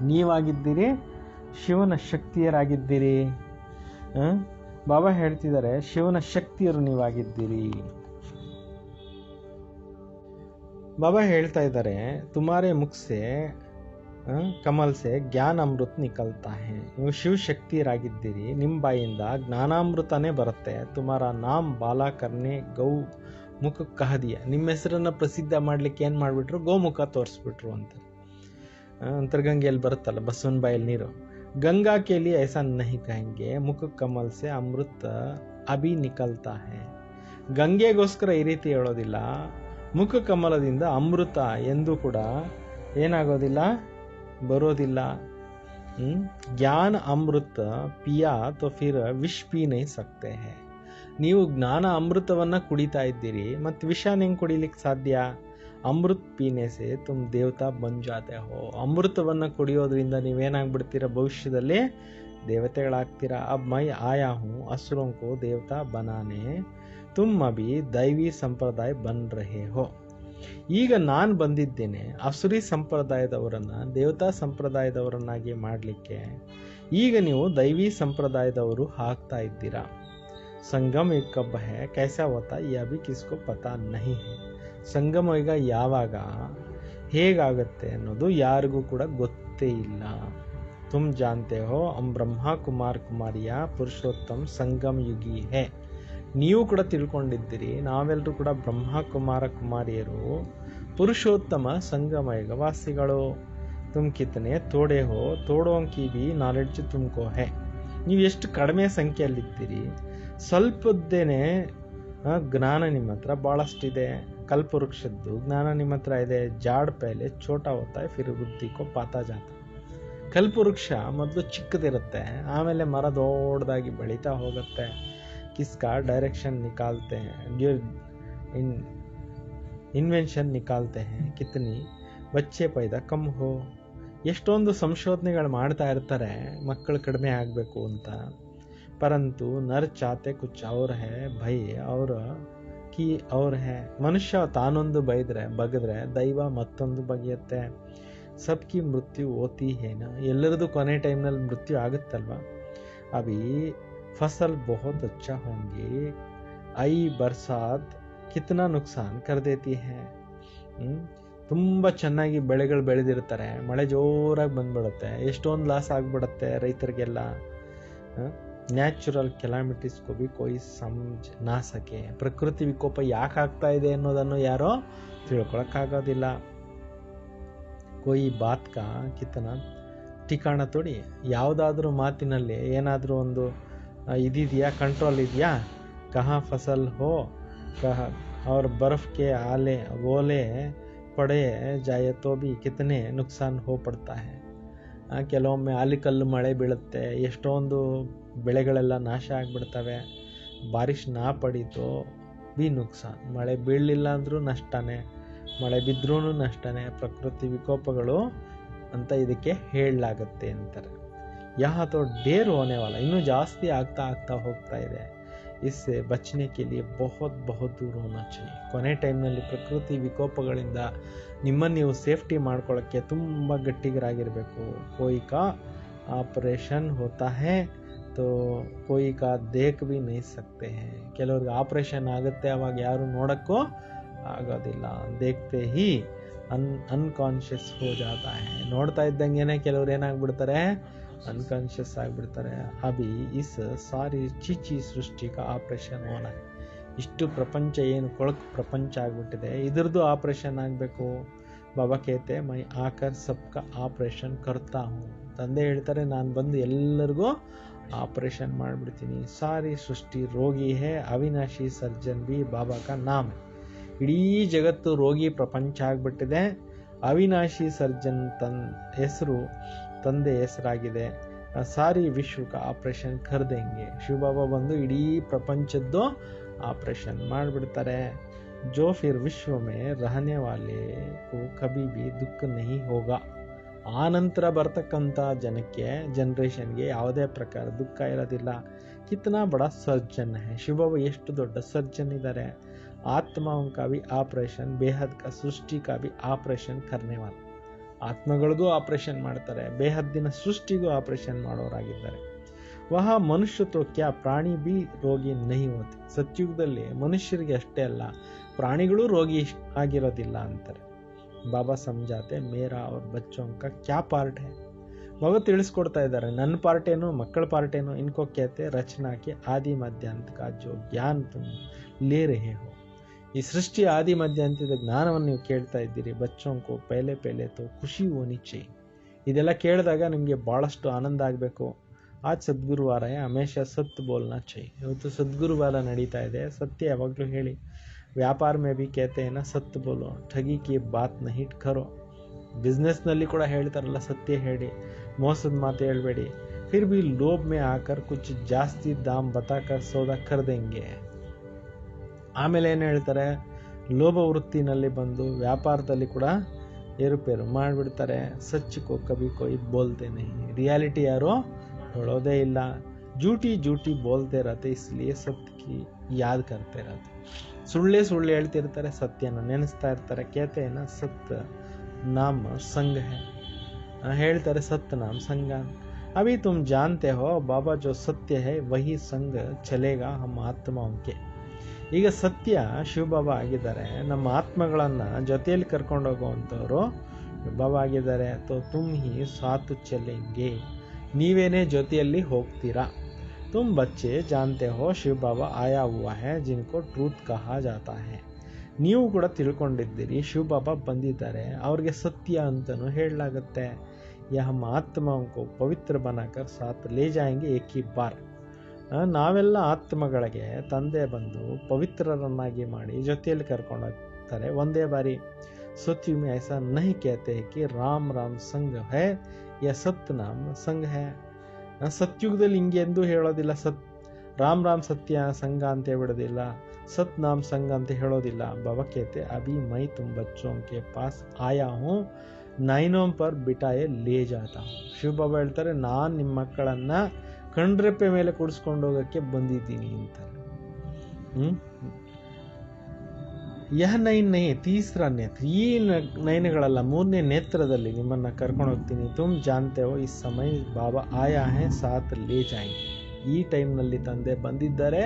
ನೀವಾಗಿದ್ದೀರಿ ಶಿವನ ಶಕ್ತಿಯರಾಗಿದ್ದೀರಿ. ಬಾಬಾ ಹೇಳ್ತಿದ್ದಾರೆ ಶಿವನ ಶಕ್ತಿಯರು ನೀವಾಗಿದ್ದೀರಿ. ಬಾಬಾ ಹೇಳ್ತಾ ಇದ್ದಾರೆ ತುಮಾರೆ ಮುಖ್ಸೆ ಕಮಲ್ ಸೆ ಜ್ಞಾನ ಅಮೃತ ನಿಕಲ್ತಾ ಹೇ, ನೀವು ಶಿವ ಶಕ್ತಿಯರಾಗಿದ್ದೀರಿ, ನಿಮ್ಮ ಬಾಯಿಂದ ಜ್ಞಾನಾಮೃತನೇ ಬರುತ್ತೆ. ತುಮಾರ ನಾಮ್ ಬಾಲಾ ಕರ್ನೆ ಗೌ ಮುಖ ಕಹದಿಯ, ನಿಮ್ಮ ಹೆಸರನ್ನು ಪ್ರಸಿದ್ಧ ಮಾಡಲಿಕ್ಕೆ ಏನು ಮಾಡಿಬಿಟ್ರು, ಗೋಮುಖ ತೋರಿಸ್ಬಿಟ್ರು ಅಂತ. ಅಂತರ್ಗಂಗೆಯಲ್ಲಿ ಬರುತ್ತಲ್ಲ ಬಸವನ ಬಾಯಲ್ಲಿ ನೀರು. गंगा के लिए ऐसा नहीं कहेंगे, मुख कमल से अमृत अभी निकलता है. ಗಂಗೆಗೋಸ್ಕರ ಈ ರೀತಿ ಹೇಳೋದಿಲ್ಲ, ಮುಖ ಕಮಲದಿಂದ ಅಮೃತ ಎಂದು ಕೂಡ ಏನಾಗೋದಿಲ್ಲ, ಬರೋದಿಲ್ಲ. ಜ್ಞಾನ ಅಮೃತ ಪಿಯಾ ತೋ ಫಿರ್ ವಿಷ್ ಪಿ ನಹಿ ಸಕ್ತೆ ಹೇ. ನೀವು ಜ್ಞಾನ ಅಮೃತವನ್ನು ಕುಡಿತಾ ಇದ್ದೀರಿ, ಮತ್ತು ವಿಷ ಹೆಂಗೆ ಕುಡಿಲಿಕ್ಕೆ ಸಾಧ್ಯ? ಅಮೃತ್ ಪೀನೆ ಸೆ ತುಮ್ ದೇವತಾ ಬನ್ ಜಾತೆ ಹೋ. ಅಮೃತವನ್ನು ಕುಡಿಯೋದ್ರಿಂದ ನೀವೇನಾಗ್ಬಿಡ್ತೀರ, ಭವಿಷ್ಯದಲ್ಲಿ ದೇವತೆಗಳಾಗ್ತೀರಾ. ಅಬ್ ಮೈ ಆಯಾ ಹೂँ ಅಸುರೋं को ದೇವತಾ ಬನಾನೆ, ತುಮ್ ಅಭಿ ದೈವಿ ಸಂಪ್ರದಾಯ ಬನ್ ರಹೆ ಹೋ. ಈಗ ನಾನು ಬಂದಿದ್ದೇನೆ ಅಸುರಿ ಸಂಪ್ರದಾಯದವರನ್ನು ದೇವತಾ ಸಂಪ್ರದಾಯದವರನ್ನಾಗಿ ಮಾಡಲಿಕ್ಕೆ. ಈಗ ನೀವು ದೈವಿ ಸಂಪ್ರದಾಯದವರು ಆಗ್ತಾ ಇದ್ದೀರಾ. ಸಂಗಮ ಏಕ್ ಕಬ್ ಹೈ ಕೈಸಾ ಹೋತಾ ಯೇ ಅಭಿ ಕಿಸ್ಕೋ ಪತಾ ನಹಿ ಹೈ. ಸಂಗಮ ಈಗ ಯಾವಾಗ ಹೇಗಾಗತ್ತೆ ಅನ್ನೋದು ಯಾರಿಗೂ ಕೂಡ ಗೊತ್ತೇ ಇಲ್ಲ. ತುಮ್ ಜಾನ್ತೆ ಹೋ ಹಮ್ ಬ್ರಹ್ಮ ಕುಮಾರ್ ಕುಮಾರಿಯ ಪುರುಷೋತ್ತಮ ಸಂಗಮ ಯುಗಿ ಹೇ. ನೀವು ಕೂಡ ತಿಳ್ಕೊಂಡಿದ್ದೀರಿ, ನಾವೆಲ್ಲರೂ ಕೂಡ ಬ್ರಹ್ಮಕುಮಾರ ಕುಮಾರಿಯರು ಪುರುಷೋತ್ತಮ ಸಂಗಮಯುಗ ವಾಸಿಗಳು. ತುಮ್ ಕಿತನೆ ತೋಡೆ ಹೋ, ತೋಡೋಂಕಿ ಬಿ ನಾಲೆಡ್ಜ್ ತುಮಕೋ ಹೇ. ನೀವು ಎಷ್ಟು ಕಡಿಮೆ ಸಂಖ್ಯೆಯಲ್ಲಿದ್ದೀರಿ, ಸ್ವಲ್ಪದ್ದೇನೆ ಜ್ಞಾನ ನಿಮ್ಮ ಹತ್ರ ಭಾಳಷ್ಟಿದೆ. ಕಲ್ಪವೃಕ್ಷದ್ದು ಜ್ಞಾನ ನಿಮ್ಮ ಹತ್ರ ಇದೆ. ಜಾಡ್ ಪಹಲೆ ಛೋಟಾ ಹೋತಾ ಹೈ, ಫಿರ್ ಬುದ್ಧಿ ಕೋ ಪಾತಾ ಜಾತಾ. ಕಲ್ಪವೃಕ್ಷ ಮೊದಲು ಚಿಕ್ಕದಿರುತ್ತೆ, ಆಮೇಲೆ ಮರ ದೊಡ್ಡದಾಗಿ ಬೆಳೀತಾ ಹೋಗುತ್ತೆ. ಕಿಸ್ಕಾ ಡೈರೆಕ್ಷನ್ ನಿಕಾಲ್ತೆ ಇನ್ವೆನ್ಷನ್ ನಿಕಾಲ್ತೆ ಹೇ, ಕಿತನಿ ಬಚ್ಚೆ ಪೈದಾ ಕಮ್ ಹೋ. ಎಷ್ಟೊಂದು ಸಂಶೋಧನೆಗಳು ಮಾಡ್ತಾ ಇರ್ತಾರೆ ಮಕ್ಕಳು ಕಡಿಮೆ ಆಗಬೇಕು ಅಂತ. ಪರಂತು ನರ್ ಚಾತೆ ಕುಚ್ ಅವ್ರ ಹೇ, ಭೈ ಅವ್ರ ಕಿ ಅವ್ರ ಹೇ. ಮನುಷ್ಯ ತಾನೊಂದು ಬಗೆದ್ರೆ ದೈವ ಮತ್ತೊಂದು ಬಗೆಯುತ್ತೆ. ಸಬ್ಕಿ ಮೃತ್ಯು ಓತಿ ಹೇನ, ಎಲ್ಲರದು ಕೊನೆ ಟೈಮ್ನಲ್ಲಿ ಮೃತ್ಯು ಆಗುತ್ತಲ್ವ. ಅಭಿ ಫಸಲ್ ಬಹುತ್ ಅಚ್ಚಾ ಹೋಂಗಿ, ಐ ಬರ್ಸಾತ್ ಕಿತ್ನಾ ನುಕ್ಸಾನ್ ಕರ್ ದೇತಿ ಹೇ. ತುಂಬ ಚೆನ್ನಾಗಿ ಬೆಳೆಗಳು ಬೆಳೆದಿರ್ತಾರೆ, ಮಳೆ ಜೋರಾಗಿ ಬಂದ್ಬಿಡುತ್ತೆ, ಎಷ್ಟೊಂದು ಲಾಸ್ ಆಗ್ಬಿಡುತ್ತೆ ರೈತರಿಗೆಲ್ಲ. ನ್ಯಾಚುರಲ್ ಕೆಲಾಮಿಟೀಸ್ ಕೋ ಬಿ ಕೋಯಿ ಸಮಜ್ ನಾ ಸಕೆ. ಪ್ರಕೃತಿ ವಿಕೋಪ ಯಾಕೆ ಆಗ್ತಾ ಇದೆ ಅನ್ನೋದನ್ನು ಯಾರೋ ತಿಳ್ಕೊಳಕ್ಕಾಗೋದಿಲ್ಲ. ಕೋಯಿ ಬಾತ್ ಕಾ ಕಿತನ ಠಿಕಾಣ ತೊಡಿ. ಯಾವುದಾದ್ರೂ ಮಾತಿನಲ್ಲಿ ಏನಾದರೂ ಒಂದು ಇದಿದೆಯಾ, ಕಂಟ್ರೋಲ್ ಇದೆಯಾ. ಕಹಾ ಫಸಲ್ ಹೋ ಕಹ और बर्फ के आले ओले पड़े जाए तो भी कितने नुकसान हो पड़ता है. ಕೆಲವೊಮ್ಮೆ ಆಲಿಕಲ್ಲು ಮಳೆ ಬೀಳುತ್ತೆ, ಎಷ್ಟೊಂದು ಬೆಳೆಗಳೆಲ್ಲ ನಾಶ ಆಗಿಬಿಡ್ತವೆ. ಬಾರಿಶ್ ನಾ ಪಡೀತೋ ಬಿ ನುಕ್ಸಾನ್. ಮಳೆ ಬೀಳಲಿಲ್ಲ ಅಂದರೂ ನಷ್ಟನೇ, ಮಳೆ ಬಿದ್ರೂ ನಷ್ಟನೇ. ಪ್ರಕೃತಿ ವಿಕೋಪಗಳು ಅಂತ ಇದಕ್ಕೆ ಹೇಳಲಾಗುತ್ತೆ ಅಂತಾರೆ. ಯಹಾ ತೋ ಡೇರ್ ಹೋನೆ ವಾಲ, ಇನ್ನೂ ಜಾಸ್ತಿ ಆಗ್ತಾ ಹೋಗ್ತಾ ಇದೆ. इससे बचने के लिए बहुत दूर होना चाहिए. ಕೊನೆ ಟೈಮ್ನಲ್ಲಿ ಪ್ರಕೃತಿ ವಿಕೋಪಗಳಿಂದ ನಿಮ್ಮನ್ನು ನೀವು ಸೇಫ್ಟಿ ಮಾಡ್ಕೊಳ್ಳೋಕ್ಕೆ ತುಂಬ ಗಟ್ಟಿಗರಾಗಿರಬೇಕು. कोई का ऑपरेशन होता है तो कोई का देख भी नहीं सकते हैं. ಕೆಲವ್ರಿಗೆ ಆಪರೇಷನ್ ಆಗುತ್ತೆ, ಅವಾಗ ಯಾರು ನೋಡೋಕ್ಕೂ ಆಗೋದಿಲ್ಲ. देखते ही ಅನ್ಕಾನ್ಷಿಯಸ್ हो जाता है. ನೋಡ್ತಾ ಇದ್ದಂಗೆನೆ ಕೆಲವ್ರು ಏನಾಗ್ಬಿಡ್ತಾರೆ, ಅನ್ಕಾನ್ಷಿಯಸ್ ಆಗಿಬಿಡ್ತಾರೆ. ಅಭಿ ಇಸ್ ಸಾರಿ ಚೀಚಿ ಸೃಷ್ಟಿ ಕಾ ಆಪರೇಷನ್ ಹೋನ. ಇಷ್ಟು ಪ್ರಪಂಚ ಏನು ಕೊಳಕು ಪ್ರಪಂಚ ಆಗಿಬಿಟ್ಟಿದೆ, ಇದ್ರದ್ದು ಆಪರೇಷನ್ ಆಗಬೇಕು. ಬಾಬಾ ಕೇತೆ ಮೈ ಆಕರ್ ಸಬ್ಕಾ ಆಪರೇಷನ್ ಕರ್ತಾ ಹೂँ. ತಂದೆ ಹೇಳ್ತಾರೆ, ನಾನು ಬಂದು ಎಲ್ಲರಿಗೂ ಆಪರೇಷನ್ ಮಾಡಿಬಿಡ್ತೀನಿ. ಸಾರಿ ಸೃಷ್ಟಿ ರೋಗಿ ಹೇ, ಅವಿನಾಶಿ ಸರ್ಜನ್ ಬಿ ಬಾಬಾ ಕಾ ನಾಮ್. ಇಡೀ ಜಗತ್ತು ರೋಗಿ ಪ್ರಪಂಚ ಆಗಿಬಿಟ್ಟಿದೆ. ಅವಿನಾಶಿ ಸರ್ಜನ್ ಹೆಸರು ತಂದೆ ಹೆಸರಾಗಿದೆ. ಸಾರಿ ವಿಶ್ವಕ ಆಪರೇಷನ್ ಕರ್ದಂಗೆ. ಶಿವಬಾಬಾ ಬಂದು ಇಡೀ ಪ್ರಪಂಚದ್ದು ಆಪರೇಷನ್ ಮಾಡಿಬಿಡ್ತಾರೆ. ಜೋ ಫಿರ್ ವಿಶ್ವ ಮೇ ರಹನೆ ವಾಲೆ ಕೋ ಕಭಿ ಭಿ ದುಃಖ ನಹಿ ಹೋಗಾ. ಆ ನಂತರ ಬರ್ತಕ್ಕಂಥ ಜನರೇಷನ್ಗೆ ಯಾವುದೇ ಪ್ರಕಾರ ದುಃಖ ಇರೋದಿಲ್ಲ. ಕಿತ್ನಾ ಬಡ ಸರ್ಜನ್ ಹೇ. ಶಿವಬಾಬಾ ಎಷ್ಟು ದೊಡ್ಡ ಸರ್ಜನ್ ಇದ್ದಾರೆ. ಆತ್ಮಾओं का भी ऑपरेशन, बेहद का सृष्टि का भी ऑपरेशन करने वाला. ಆತ್ಮಗಳಿಗೂ ಆಪರೇಷನ್ ಮಾಡ್ತಾರೆ, ಬೇಹದ್ದಿನ ಸೃಷ್ಟಿಗೂ ಆಪರೇಷನ್ ಮಾಡೋರಾಗಿದ್ದಾರೆ. ವಹ ಮನುಷ್ಯ ತೋ ಕ್ಯಾ ಪ್ರಾಣಿ ಬಿ ರೋಗಿ ನಹಿ ಹೋತೆ. ಸತ್ಯುಗದಲ್ಲಿ ಮನುಷ್ಯರಿಗೆ ಅಷ್ಟೇ ಅಲ್ಲ, ಪ್ರಾಣಿಗಳು ರೋಗಿ ಆಗಿರೋದಿಲ್ಲ ಅಂತಾರೆ. ಬಾಬಾ ಸಮझाते ಮೇರಾ ಅವ್ರ ಬಚ್ಚೋं का क्या पार्ट है. ಬಾಬಾ ತಿಳಿಸ್ಕೊಡ್ತಾ ಇದ್ದಾರೆ, ನನ್ನ ಪಾರ್ಟ್ ಏನು, ಮಕ್ಕಳ ಪಾರ್ಟ್ ಏನು. ಇನ್ಕೋ कहते रचना के आदि मध्यांत का जो ज्ञान तुम ले रहे हो. ಈ ಸೃಷ್ಟಿ ಆದಿ ಮಧ್ಯಾಂತ್ಯದ ಜ್ಞಾನವನ್ನು ನೀವು ಕೇಳ್ತಾ ಇದ್ದೀರಿ. ಬಚ್ಚೋಂಕೋ ಪಹಲೆ ತೋ ಖುಷಿ ಹೋನಿ ಚಾಹಿಯೆ. ಇದೆಲ್ಲ ಕೇಳಿದಾಗ ನಿಮಗೆ ಭಾಳಷ್ಟು ಆನಂದ ಆಗಬೇಕು. ಆಜ್ ಸದ್ಗುರುವಾರ ಹಮೇಶಾ ಸತ್ ಬೋಲ್ನಾ ಚಾಹಿಯೆ. ಇವತ್ತು ಸದ್ಗುರುವಾರ ನಡೀತಾ ಇದೆ, ಸತ್ಯ ಯಾವಾಗಲೂ ಹೇಳಿ. ವ್ಯಾಪಾರ ಮೇ ಭಿ ಕೇತೆ ನಾ ಸತ್ ಬೋಲೋ, ಠಗಿ ಕಿ ಬಾತ್ ನಹಿ ಕರೋ. ಬಿಸ್ನೆಸ್ನಲ್ಲಿ ಕೂಡ ಹೇಳ್ತಾರಲ್ಲ, ಸತ್ಯ ಹೇಳಿ, ಮೋಸದ ಮಾತು ಹೇಳ್ಬೇಡಿ. ಫಿರ್ ಭಿ ಲೋಭ್ ಮೇ ಆಕರ್ ಕುಚ್ ಜಾಸ್ತಿ ದಾಮ್ ಬತಾಕರ್ ಸೌದಾ ಕರ್ ದೇಂಗೆ. ಆಮೇಲೆ ಏನು ಹೇಳ್ತಾರೆ, ಲೋಭ ವೃತ್ತಿನಲ್ಲಿ ಬಂದು ವ್ಯಾಪಾರದಲ್ಲಿ ಕೂಡ ಏರುಪೇರು ಮಾಡಿಬಿಡ್ತಾರೆ. ಸಚ್ಚು ಕಭಿ ಕೋಯಿ ಬೋಲ್ತೆ ನಹಿ. ರಿಯಾಲಿಟಿ ಯಾರೋ ಹೇಳೋದೇ ಇಲ್ಲ. ಜೂಟಿ ಬೋಲ್ತೆ ಇರತ್ತೆ, ಇಸ್ಲಿಯೇ ಸತ್ಯ ಯಾದ್ ಕರ್ತೆ ಇರತ್ತೆ. ಸುಳ್ಳು ಹೇಳ್ತಿರ್ತಾರೆ, ಸತ್ಯನ ನೆನೆಸ್ತಾ ಇರ್ತಾರೆ. ಕೇತೆನ ಸತ್ ನಾಮ ಸಂಘ ಹೇ. ಹೇಳ್ತಾರೆ ಸತ್ ನಾಮ ಸಂಘ. ಅಭಿ ತುಮ್ ಜಾನ್ತೆ ಹೋ ಬಾಬಾ ಜೋ ಸತ್ಯ ಹೇ ವಹಿ ಸಂಘ ಚಲೇಗಾ ಹಮ್ ಆತ್ಮಾಂಕೆ. ಈಗ ಸತ್ಯ ಶಿವಬಾಬಾ ಆಗಿದ್ದಾರೆ, ನಮ್ಮ ಆತ್ಮಗಳನ್ನು ಜೊತೆಯಲ್ಲಿ ಕರ್ಕೊಂಡು ಹೋಗುವಂಥವ್ರು ಬಾಬಾ ಆಗಿದ್ದಾರೆ. ತೋ ತುಮ್ ಹಿ ಸಾತು ಚಲೆಂಗೆ. ನೀವೇನೇ ಜೊತೆಯಲ್ಲಿ ಹೋಗ್ತೀರಾ. तुम बच्चे जानते हो शिव बाबा आया हुआ है जिनको ट्रूथ कहा जाता है. ನೀವು ಕೂಡ ತಿಳ್ಕೊಂಡಿದ್ದೀರಿ ಶಿವ ಬಾಬಾ ಬಂದಿದ್ದಾರೆ, ಅವ್ರಿಗೆ ಸತ್ಯ ಅಂತಲೂ ಹೇಳಲಾಗುತ್ತೆ. ಯಹ ಹಮ್ ಆತ್ಮಾओं को ಪವಿತ್ರ बनाकर साथ ले जाएंगे एक ही बार. ನಾವೆಲ್ಲ ಆತ್ಮಗಳಿಗೆ ತಂದೆ ಬಂದು ಪವಿತ್ರರನ್ನಾಗಿ ಮಾಡಿ ಜೊತೆಯಲ್ಲಿ ಕರ್ಕೊಂಡು ಹೋಗ್ತಾರೆ ಒಂದೇ ಬಾರಿ. सत्युग में ऐसा नहीं कहते कि राम राम संग है या सत्य नाम संग है. ಸತ್ಯುಗದಲ್ಲಿ ಹಿಂಗೆ ಎಂದೂ ಹೇಳೋದಿಲ್ಲ. ರಾಮ್ ರಾಮ್ ಸತ್ಯ ಸಂಘ ಅಂತ ಬಿಡೋದಿಲ್ಲ, सत नाम संग ಅಂತ ಹೇಳೋದಿಲ್ಲ. ಬಾಬಾ कहते अभी मैं तुम बच्चों के पास आया हूँ, नाइनों पर बिठाए ले जाता हूँ. ಶಿವ ಬಾಬಾ ಹೇಳ್ತಾರೆ, ನಾನು ನಿಮ್ಮ ಮಕ್ಕಳನ್ನ ಕಣ್ರೆಪ್ಪೆ ಮೇಲೆ ಕೂಡಿಸ್ಕೊಂಡು ಹೋಗಕ್ಕೆ ಬಂದಿದ್ದೀನಿ ಅಂತಾರೆ. ಯಹ ನೈನ್ ನೈ ತೀಸರಾ ನೇತ್ರ, ಈ ನಯನಗಳಲ್ಲ, ಮೂರನೇ ನೇತ್ರದಲ್ಲಿ ನಿಮ್ಮನ್ನ ಕರ್ಕೊಂಡು ಹೋಗ್ತೀನಿ. ತುಮ್ ಜಾನ್ತೆ ಹೋ ಇಸ್ ಸಮಯ ಬಾಬಾ ಆಯಾ ಹೇ ಸಾತ್ ಲೇ ಜಾಯೆಂಗೆ. ಈ ಟೈಮ್ನಲ್ಲಿ ತಂದೆ ಬಂದಿದ್ದಾರೆ,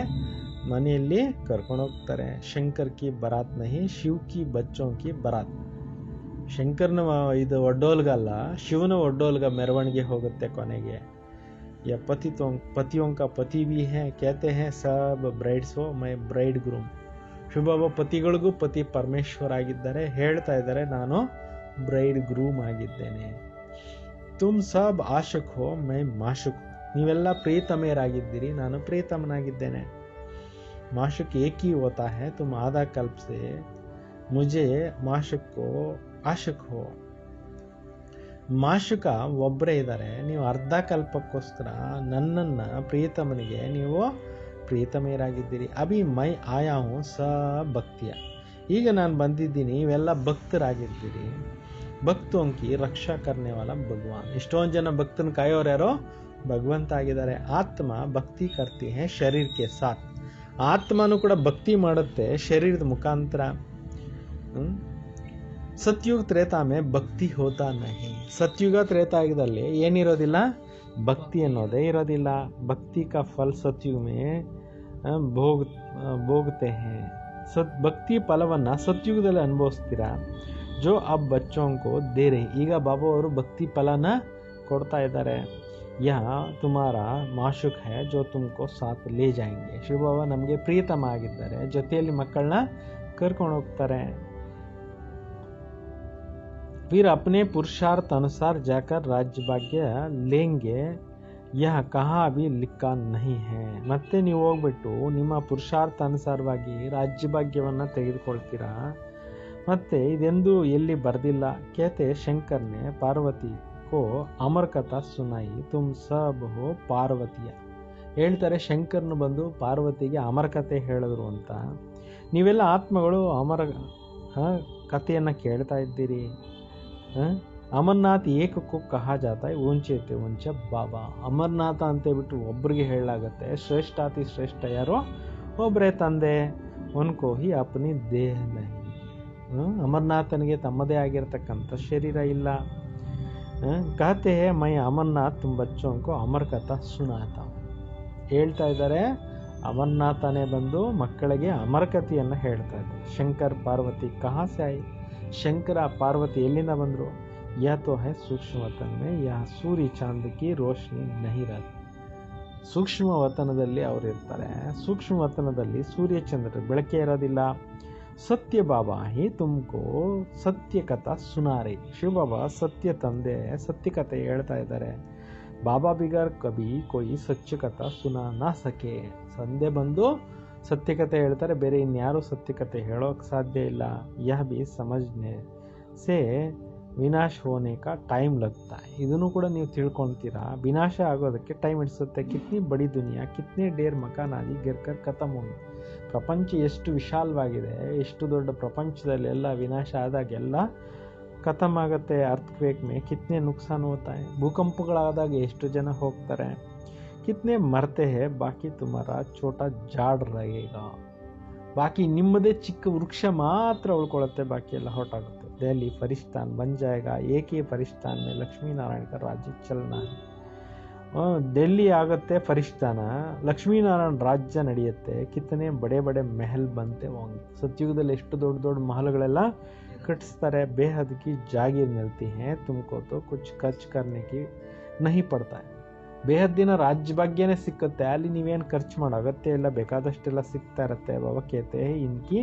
ಮನೆಯಲ್ಲಿ ಕರ್ಕೊಂಡು ಹೋಗ್ತಾರೆ. ಶಂಕರ್ ಕಿ ಬರಾತ್ ನಹಿ, ಶಿವ್ ಕಿ ಬಚ್ಚೋಂ ಕಿ ಬರಾತ್. ಶಂಕರ್ನ ಇದು ಒಡ್ಡೋಲ್ಗಲ್ಲ, ಶಿವನ ಒಡ್ಡೋಲ್ಗ ಮೆರವಣಿಗೆ ಹೋಗುತ್ತೆ ಕೊನೆಗೆ. या पतियों का पति भी है, कहते हैं सब ब्राइड्स हो मैं ब्राइड ग्रूम. ಶಿವಬಾಬಾ ಪತಿಗಳಿಗೂ ಪತಿ ಪರಮೇಶ್ವರ್ ಆಗಿದ್ದಾರೆ, ಹೇಳ್ತಾ ಇದ್ದಾರೆ ನಾನು ಬ್ರೈಡ್ ಗ್ರೂಮ್ ಆಗಿದ್ದೇನೆ. ತುಮ್ ಸಬ್ ಆಶಕ್ ಹೋ ಮೈ ಮಾಶುಕ್. ನೀವೆಲ್ಲ ಪ್ರೀತಮೆಯರಾಗಿದ್ದೀರಿ, ನಾನು ಪ್ರೀತಮನಾಗಿದ್ದೇನೆ. ಮಾಶುಕ್ ಏಕಿ ಹೋತಾ ಹೈ, ತುಮ್ ಆಧಾ ಕಲ್ಪ್ ಸೆ ಮುझे ಮಾಶುಕ್ ಕೋ ಆಶಕ್ ಹೋ. ಮಾಶುಕ ಒಬ್ಬರೇ ಇದ್ದಾರೆ, ನೀವು ಅರ್ಧ ಕಲ್ಪಕ್ಕೋಸ್ಕರ ನನ್ನನ್ನ ಪ್ರೀತಮನಿಗೆ ನೀವು ಪ್ರೀತಮೆಯರಾಗಿದ್ದೀರಿ. ಅಭಿ ಮೈ ಆಯಾ ಹೂँ ಸಬ್ ಭಕ್ತಿಯ. ಈಗ ನಾನು ಬಂದಿದ್ದೀನಿ, ಇವೆಲ್ಲ ಭಕ್ತರಾಗಿದ್ದೀರಿ. ಭಕ್ತೋಂ ಕಿ ರಕ್ಷಾ ಕರ್ನೆ ವಾಲ ಭಗವಾನ್. ಎಷ್ಟೊಂದು ಜನ ಭಕ್ತನ ಕಾಯೋರು ಯಾರೋ ಭಗವಂತ ಆಗಿದ್ದಾರೆ. ಆತ್ಮ ಭಕ್ತಿ ಕರ್ತಿ ಹೈ ಶರೀರ್ ಕೆ ಸಾಥ್. ಆತ್ಮನು ಕೂಡ ಭಕ್ತಿ ಮಾಡುತ್ತೆ ಶರೀರದ ಮುಖಾಂತರ. ಸತ್ಯುಗ ತ್ರೇತಾ ಮೇ ಭಕ್ತಿ ಹೋತಾ ನಹಿ. ಸತ್ಯುಗ ತ್ರೇತಾಯುಗದಲ್ಲಿ ಏನಿರೋದಿಲ್ಲ, ಭಕ್ತಿ ಅನ್ನೋದೇ ಇರೋದಿಲ್ಲ. ಭಕ್ತಿ ಕಾ ಫಲ್ ಸತ್ಯುಗ ಮೇ ಭೋಗತೆ ಹೈ. ಭಕ್ತಿ ಫಲವನ್ನ ಸತ್ಯುಗದಲ್ಲಿ ಅನುಭವಿಸ್ತೀರಾ. ಜೋ ಅಬ್ ಬಚ್ಚೋಂ ಕೋ ದೇ ರಹಿ. ಈಗ ಬಾಬಾ ಅವರು ಭಕ್ತಿ ಫಲನ ಕೊಡ್ತಾ ಇದ್ದಾರೆ. ಯಹ ತುಮಾರ ಮಾಶುಕ್ ಹೈ ಜೋ ತುಮ್ಕೋ ಸಾಥ್ ಲೇ ಜಾಯೆಂಗೆ. ಶಿವಬಾಬಾ ನಮಗೆ ಪ್ರಿಯತಮ ಆಗಿದ್ದಾರೆ, ಜೊತೆಯಲ್ಲಿ ಮಕ್ಕಳನ್ನ ಕರ್ಕೊಂಡು ಹೋಗ್ತಾರೆ. फिर अपने पुरुषार्थ अनुसार जाकर राज्य भाग्य लेंगे, यह कहाँ अभी लिखा नहीं है. ಮತ್ತೆ ನೀವು ಹೋಗ್ಬಿಟ್ಟು ನಿಮ್ಮ ಪುರುಷಾರ್ಥ ಅನುಸಾರವಾಗಿ ರಾಜ್ಯ ಭಾಗ್ಯವನ್ನ ತೆಗೆದುಕೊಳ್ತೀರಾ. ಮತ್ತೆ ಇದೆಂದು ಎಲ್ಲಿ ಬರ್ದಿಲ್ಲ. कहते शंकर ने पार्वती को अमर कथा सुनाई, तुम सब हो पार्वತಿಯ. ಹೇಳ್ತಾರೆ ಶಂಕರ್ನು ಬಂದು ಪಾರ್ವತಿಗೆ ಅಮರ ಕಥೆ ಹೇಳಿದ್ರು ಅಂತ. ನೀವೆಲ್ಲ ಆತ್ಮಗಳು ಅಮರ ಕಥೆಯನ್ನ ಕೇಳ್ತಾ ಇದ್ದೀರಿ. ಅಮರನಾಥ್ ಏಕಕ್ಕೂ ಕಹಾ ಜಾತ ಊಂಚೆತೆ ಉಂಚ ಬಾಬಾ. ಅಮರನಾಥ ಅಂತ ಬಿಟ್ಟು ಒಬ್ಬರಿಗೆ ಹೇಳಲಾಗತ್ತೆ. ಶ್ರೇಷ್ಠಾತಿ ಶ್ರೇಷ್ಠ ಯಾರೋ ಒಬ್ಬರೇ ತಂದೆ. ಉನ್ಕೋ ಹಿ ಅಪನಿ ದೇಹ ನಹಿ. ಅಮರನಾಥನಿಗೆ ತಮ್ಮದೇ ಆಗಿರತಕ್ಕಂಥ ಶರೀರ ಇಲ್ಲ. ಕಹತೆ ಹೇ ಮೈ ಅಮರನಾಥ್ ತುಮ್ ಬಚ್ಚೋಂಕೋ ಅಮರ್ ಕಥಾ ಸುನಾತ. ಹೇಳ್ತಾ ಇದ್ದಾರೆ ಅಮರನಾಥನೇ ಬಂದು ಮಕ್ಕಳಿಗೆ ಅಮರಕಥೆಯನ್ನು ಹೇಳ್ತಾ ಇದ್ದಾರೆ. ಶಂಕರ್ ಪಾರ್ವತಿ ಕಹಾ ಸೆ ಆಯಿ. ಶಂಕರ ಪಾರ್ವತಿ ಎಲ್ಲಿಂದ ಬಂದರು. ಯಹ ತೋ ಹೈ ಸೂಕ್ಷ್ಮ ವತನ್ ಮೇ, ಯಹ ಸೂರ್ಯ ಚಾಂದ್ ಕಿ ರೋಶನಿ ನಹಿ ರಹತಿ. ಸೂಕ್ಷ್ಮ ವತನದಲ್ಲಿ ಅವರು ಇರ್ತಾರೆ. ಸೂಕ್ಷ್ಮ ವತನದಲ್ಲಿ ಸೂರ್ಯ ಚಂದ್ರ ಬೆಳಕೆ ಇರೋದಿಲ್ಲ. ಸತ್ಯ ಬಾಬಾ ಹಿ ತುಮಕೋ ಸತ್ಯ ಕಥಾ ಸುನಾರೆ. ಶಿವಬಾಬಾ ಸತ್ಯ ತಂದೆ, ಸತ್ಯ ಕಥೆ ಹೇಳ್ತಾ ಇದ್ದಾರೆ. ಬಾಬಾ ಬಿಗರ್ ಕಭಿ ಕೊಯ್ ಸತ್ಯ ಕಥಾ ಸುನಾ ನಾ ಸಕೆ. ಸಂದೆ ಬಂದು ಸತ್ಯಕತೆ ಹೇಳ್ತಾರೆ, ಬೇರೆ ಇನ್ಯಾರು ಸತ್ಯಕತೆ ಹೇಳೋಕೆ ಸಾಧ್ಯ ಇಲ್ಲ. ಯಹ ಬಿ ಸಮಜ್ನೆ ಸೆ ವಿನಾಶ ಹೋನೆ ಕಾ ಟೈಮ್ ಲಗ್ತಾ. ಇದನ್ನು ಕೂಡ ನೀವು ತಿಳ್ಕೊಳ್ತೀರಾ, ವಿನಾಶ ಆಗೋದಕ್ಕೆ ಟೈಮ್ ಹಿಡಿಸುತ್ತೆ. ಕಿತ್ನಿ ಬಡಿ ದುನಿಯಾ, ಕಿತ್ನೆ ಡೇರ್ ಮಕಾನ್ ಆದಿ ಗಿರ್ಕರ್ ಖತಮ್ ಹೋಗಿ. ಪ್ರಪಂಚ ಎಷ್ಟು ವಿಶಾಲವಾಗಿದೆ, ಎಷ್ಟು ದೊಡ್ಡ ಪ್ರಪಂಚದಲ್ಲಿ ಎಲ್ಲ ವಿನಾಶ ಆದಾಗೆಲ್ಲ ಖತಮ್ ಆಗುತ್ತೆ. ಅರ್ಥಕ್ವೇಕ್ ಮೇ ಕಿತ್ನೆ ನುಕ್ಸಾನ್ ಹೋತಾ ಹೈ. ಭೂಕಂಪಗಳಾದಾಗ ಎಷ್ಟು ಜನ ಹೋಗ್ತಾರೆ. कितने मरते हैं, बाकी तुम्हारा छोटा ಜಾಡ್ रहेगा. ಬಾಕಿ ನಿಮ್ಮದೇ ಚಿಕ್ಕ ವೃಕ್ಷ ಮಾತ್ರ ಉಳ್ಕೊಳ್ಳುತ್ತೆ, ಬಾಕಿ ಎಲ್ಲ ಹೊರಟಾಗುತ್ತೆ. ದೆಹಲಿ ಫರಿಸ್ತಾನ್ ಬನ್ ಜಾಯೇಗಾ, ಏಕ್ ಹಿ ಫರಿಸ್ತಾನ್ ಮೇ ಲಕ್ಷ್ಮೀನಾರಾಯಣ का राज्य चलना है. ಡೆಲ್ಲಿ ಆಗುತ್ತೆ ಫರಿಸ್ತಾನ, ಲಕ್ಷ್ಮೀನಾರಾಯಣ ರಾಜ್ಯ ನಡೆಯುತ್ತೆ. ಕಿತ್ತನೆ ಬಡೆ ಬಡೆ ಮೆಹಲ್ ಬಂತೆ ಹೋಂಗೆ. ಸತ್ಯುಗದಲ್ಲಿ ಎಷ್ಟು ದೊಡ್ಡ ದೊಡ್ಡ ಮಹಲ್ಗಳೆಲ್ಲ ಕಟ್ಟಿಸ್ತಾರೆ. ಬೇಹದ್ ಕಿ ಜಾಗೀರ್ ಮಿಲ್ತಿ ಹೈ, ತುಮಕೋ ತೋ ಕುಚ್ ಖರ್ಚ್ ಕರ್ನೆ ಕಿ नहीं पड़ता है. ಬೇಹದ್ದಿನ ರಾಜ್ಯ ಭಾಗ್ಯನೇ ಸಿಕ್ಕುತ್ತೆ, ಅಲ್ಲಿ ನೀವೇನು ಖರ್ಚು ಮಾಡೋ ಅಗತ್ಯ ಇಲ್ಲ, ಬೇಕಾದಷ್ಟೆಲ್ಲ ಸಿಗ್ತಾ ಇರುತ್ತೆ. ಬಾಬಾ ಕೇತೆ ಇನ್ಕಿ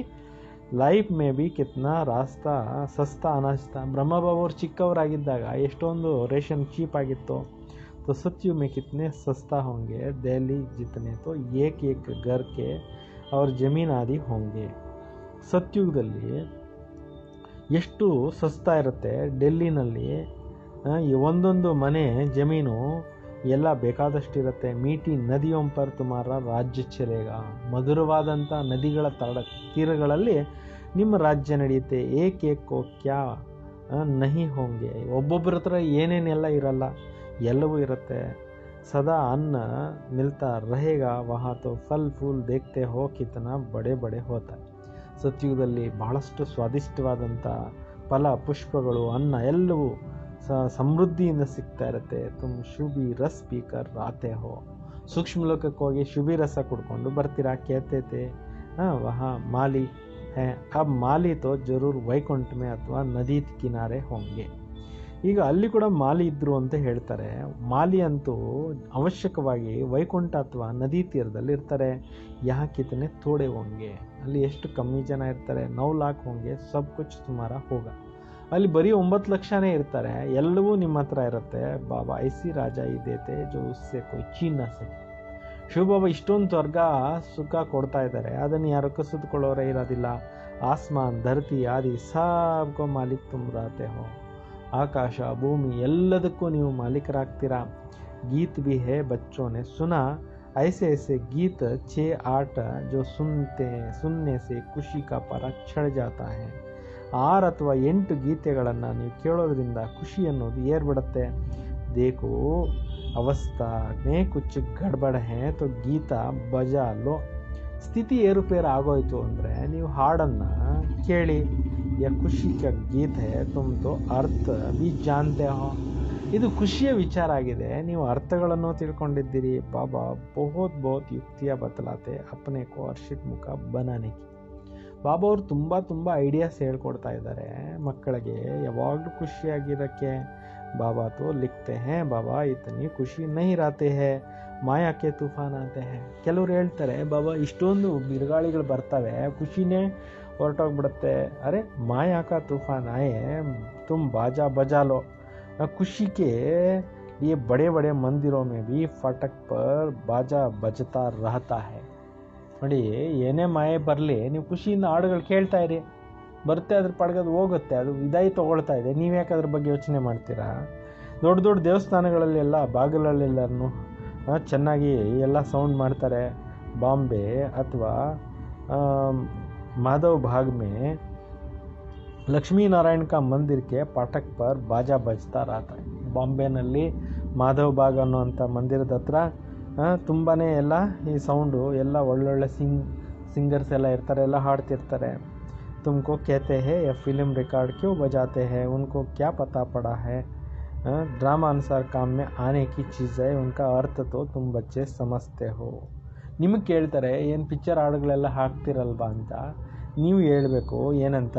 ಲೈಫ್ ಮೇ ಬಿ ಕಿತ್ನಾ ರಾಸ್ತಾ ಸಸ್ತಾ ಅನಾಸ್ತಾ. ಬ್ರಹ್ಮಬಾಬಾ ಅವ್ರು ಚಿಕ್ಕವರಾಗಿದ್ದಾಗ ಎಷ್ಟೊಂದು ರೇಷನ್ ಚೀಪ್ ಆಗಿತ್ತು. तो सत्युग में कितने सस्ता होंगे, दिल्ली जितने तो एक घर के और ಜಮೀನ್ ಆದಿ ಹೋಂಗೆ. ಸತ್ಯುಗದಲ್ಲಿ ಎಷ್ಟು ಸಸ್ತಾ ಇರುತ್ತೆ, ಡೆಲ್ಲಿನಲ್ಲಿ ಒಂದೊಂದು ಮನೆ ಜಮೀನು ಎಲ್ಲ ಬೇಕಾದಷ್ಟಿರುತ್ತೆ. ಮೀಟಿ ನದಿಯೋಂ ಪರ್ ತುಮಾರ ರಾಜ್ಯ ಚಲೇಗ. ಮಧುರವಾದಂಥ ನದಿಗಳ ತೀರಗಳಲ್ಲಿ ನಿಮ್ಮ ರಾಜ್ಯ ನಡೆಯುತ್ತೆ. ಏಕೋ ಕ್ಯಾ ನಹಿ ಹೋಂಗೆ. ಒಬ್ಬೊಬ್ಬರ ಹತ್ರ ಏನೇನೆಲ್ಲ ಇರಲ್ಲ, ಎಲ್ಲವೂ ಇರುತ್ತೆ. ಸದಾ ಅನ್ನ ಮಿಲ್ತಾ रहेगा वहाँ तो फल फूल देखते हो कितना बड़े बड़े होता है. ಸತ್ಯುಗದಲ್ಲಿ ಬಹಳಷ್ಟು ಸ್ವಾದಿಷ್ಟವಾದಂಥ ಫಲ ಪುಷ್ಪಗಳು, ಅನ್ನ ಎಲ್ಲವೂ ಸಮೃದ್ಧಿಯಿಂದ ಸಿಗ್ತಾ ಇರುತ್ತೆ. ತುಮ್ ಶುಭಿ ರಸ್ ಪೀಕರ್ ಆತೆ ಹೋ. ಸೂಕ್ಷ್ಮ ಲೋಕಕ್ಕೆ ಹೋಗಿ ಶುಭಿ ರಸ ಕುಡ್ಕೊಂಡು ಬರ್ತೀರಾ. ಕೇತೇತೆ ವಹಾ ಮಾಲಿ ಹೇ. ಅಬ್ ಮಾಲಿ ತೋ ಜರೂರ್ ವೈಕುಂಠ ಮೇ ಅಥವಾ ನದಿ ಕಿನಾರೆ ಹೋಂಗೆ. ಈಗ ಅಲ್ಲಿ ಕೂಡ ಮಾಲಿ ಇದ್ದರು ಅಂತ ಹೇಳ್ತಾರೆ. ಮಾಲಿ ಅಂತೂ ಅವಶ್ಯಕವಾಗಿ ವೈಕುಂಠ ಅಥವಾ ನದಿ ತೀರದಲ್ಲಿ ಇರ್ತಾರೆ. ಯಹ ಕಿತನೆ ಥೋಡೆ ಹೋಂಗೆ. ಅಲ್ಲಿ ಎಷ್ಟು ಕಮ್ಮಿ ಜನ ಇರ್ತಾರೆ. 9 लाख ಹೋಂಗೆ, ಸಬ್ ಕುಚ್ ತುಮಾರ ಹೋಗ. ಅಲ್ಲಿ ಬರೀ 9 ಲಕ್ಷನೇ ಇರ್ತಾರೆ, ಎಲ್ಲವೂ ನಿಮ್ಮ ಹತ್ರ ಇರುತ್ತೆ. ಬಾಬಾ ಐಸಿ ರಾಜ ಇದೇತೆ ಜೋ ಉಸ್ಸೆ ಕೊಯ್ ಚೀನ್ ನ ಸಕೆ. ಶಿವಬಾಬಾ ಇಷ್ಟೊಂದು ಸ್ವರ್ಗ ಸುಖ ಕೊಡ್ತಾ ಇದ್ದಾರೆ, ಅದನ್ನು ಯಾರು ಕಸಿದುಕೊಳ್ಳೋರೇ ಇರೋದಿಲ್ಲ. ಆಸ್ಮಾನ್ ಧರತಿ ಆದಿ ಸಬ್ಕೋ ಮಾಲಿಕ್ ತುಮ್ ರಹತೆ ಹೋ. ಆಕಾಶ ಭೂಮಿ ಎಲ್ಲದಕ್ಕೂ ನೀವು ಮಾಲೀಕರಾಗ್ತೀರಾ. ಗೀತ್ भी है बच्चों ने सुना ऐसे ऐसे गीत 6-8 जो सुनने से खुशी का पारा चढ़ जाता है. 6 ಅಥವಾ 8 ಗೀತೆಗಳನ್ನು ನೀವು ಕೇಳೋದ್ರಿಂದ ಖುಷಿ ಅನ್ನೋದು ಏರ್ಬಿಡುತ್ತೆ. देखो अवस्था में कुछ गड़बड़ है तो ಗೀತ ಬಜಾ ಲೋ. ಸ್ಥಿತಿ ಏರುಪೇರು ಆಗೋಯ್ತು ಅಂದರೆ ನೀವು ಹಾಡನ್ನು ಕೇಳಿ. ಯಾ ಖುಷಿ ಕ ಗೀತ್ ಹೇ ತುಮ್ ತೋ ಅರ್ಥ ಬಿ ಜಾನ್ತೆ ಹೋ. ಇದು ಖುಷಿಯ ವಿಚಾರ ಆಗಿದೆ, ನೀವು ಅರ್ಥಗಳನ್ನು ತಿಳ್ಕೊಂಡಿದ್ದೀರಿ. ಬಾಬಾ ಬಹುತ್ ಯುಕ್ತಿಯ ಬದಲಾತೆ ಅಪನೆ ಕೋ ಹರ್ಷಿತ್ ಮುಖ ಬನಾನೆ ಕಿ. ಬಾಬಾ ಅವರು ತುಂಬ ಐಡಿಯಾಸ್ ಹೇಳ್ಕೊಡ್ತಾ ಇದ್ದಾರೆ ಮಕ್ಕಳಿಗೆ, ಯಾವಾಗಲೂ ಖುಷಿಯಾಗಿರೋಕ್ಕೆ. ಬಾಬಾ ತೋ ಲಿಖ್ತೆ ಹೇ ಬಾಬಾ ಇತನಿ ಖುಷಿ ನಹಿ ರಾತೆ ಹೇ ಮಾಯಾಕೆ ತೂಫಾನ್ ಆತೆ ಹೇ. ಕೆಲವ್ರು ಹೇಳ್ತಾರೆ ಬಾಬಾ ಇಷ್ಟೊಂದು ಬಿರುಗಾಳಿಗಳು ಬರ್ತವೆ, ಖುಷಿನೇ ಹೊರಟೋಗ್ಬಿಡುತ್ತೆ. ಅರೆ ಮಾಯಾಕ ತೂಫಾನ್ ಆಯೆ ತುಮ್ ಬಾಜಾ ಬಜಾ ಲೋ. खुशी के ये बड़े बड़े मंदिरों में भी फाटक पर बाजा बजता रहता है. ನೋಡಿ, ಏನೇ ಮಾಯೆ ಬರಲಿ ನೀವು ಖುಷಿಯಿಂದ ಹಾಡುಗಳು ಕೇಳ್ತಾ ಇರಿ, ಬರುತ್ತೆ, ಅದ್ರ ಪಡ್ಗದು ಹೋಗುತ್ತೆ, ಅದು ವಿದಾಯಿ ತೊಗೊಳ್ತಾ ಇದೆ. ನೀವು ಯಾಕೆ ಅದ್ರ ಬಗ್ಗೆ ಯೋಚನೆ ಮಾಡ್ತೀರಾ? ದೊಡ್ಡ ದೊಡ್ಡ ದೇವಸ್ಥಾನಗಳಲ್ಲೆಲ್ಲ ಬಾಗಿಲಲ್ಲೆಲ್ಲರೂ ಚೆನ್ನಾಗಿ ಎಲ್ಲ ಸೌಂಡ್ ಮಾಡ್ತಾರೆ. ಬಾಂಬೆ ಅಥವಾ ಮಾಧವ್ ಭಾಗ್ ಮೇ ಲಕ್ಷ್ಮೀ ನಾರಾಯಣ ಕಾ ಮಂದಿರಕ್ಕೆ ಪಾಠಕ್ ಪರ್ ಬಾಜಾ ಬಜ್ತಾ रहता है. ಬಾಂಬೆನಲ್ಲಿ ಮಾಧವ್ ಬಾಗ್ ಅನ್ನುವಂಥ ಮಂದಿರದ ಹತ್ರ ತುಂಬಾ ಎಲ್ಲ ಈ ಸೌಂಡು, ಎಲ್ಲ ಒಳ್ಳೊಳ್ಳೆ ಸಿಂಗರ್ಸ್ ಎಲ್ಲ ಇರ್ತಾರೆ, ಎಲ್ಲ ಹಾಡ್ತಿರ್ತಾರೆ. ತುಮಕೋ कहते हैं या फिल्म रिकॉर्ड क्यों बजाते हैं, उनको क्या पता पड़ा है. ड्रामा अनुसार काम में आने की चीज़ है, उनका अर्थ तो तुम बच्चे समझते हो. ನಿಮಗೆ ಕೇಳ್ತಾರೆ ಏನು ಪಿಕ್ಚರ್ ಹಾಡುಗಳೆಲ್ಲ ಹಾಕ್ತಿರಲ್ವಾ ಅಂತ. ನೀವು ಹೇಳಬೇಕು ಏನಂತ,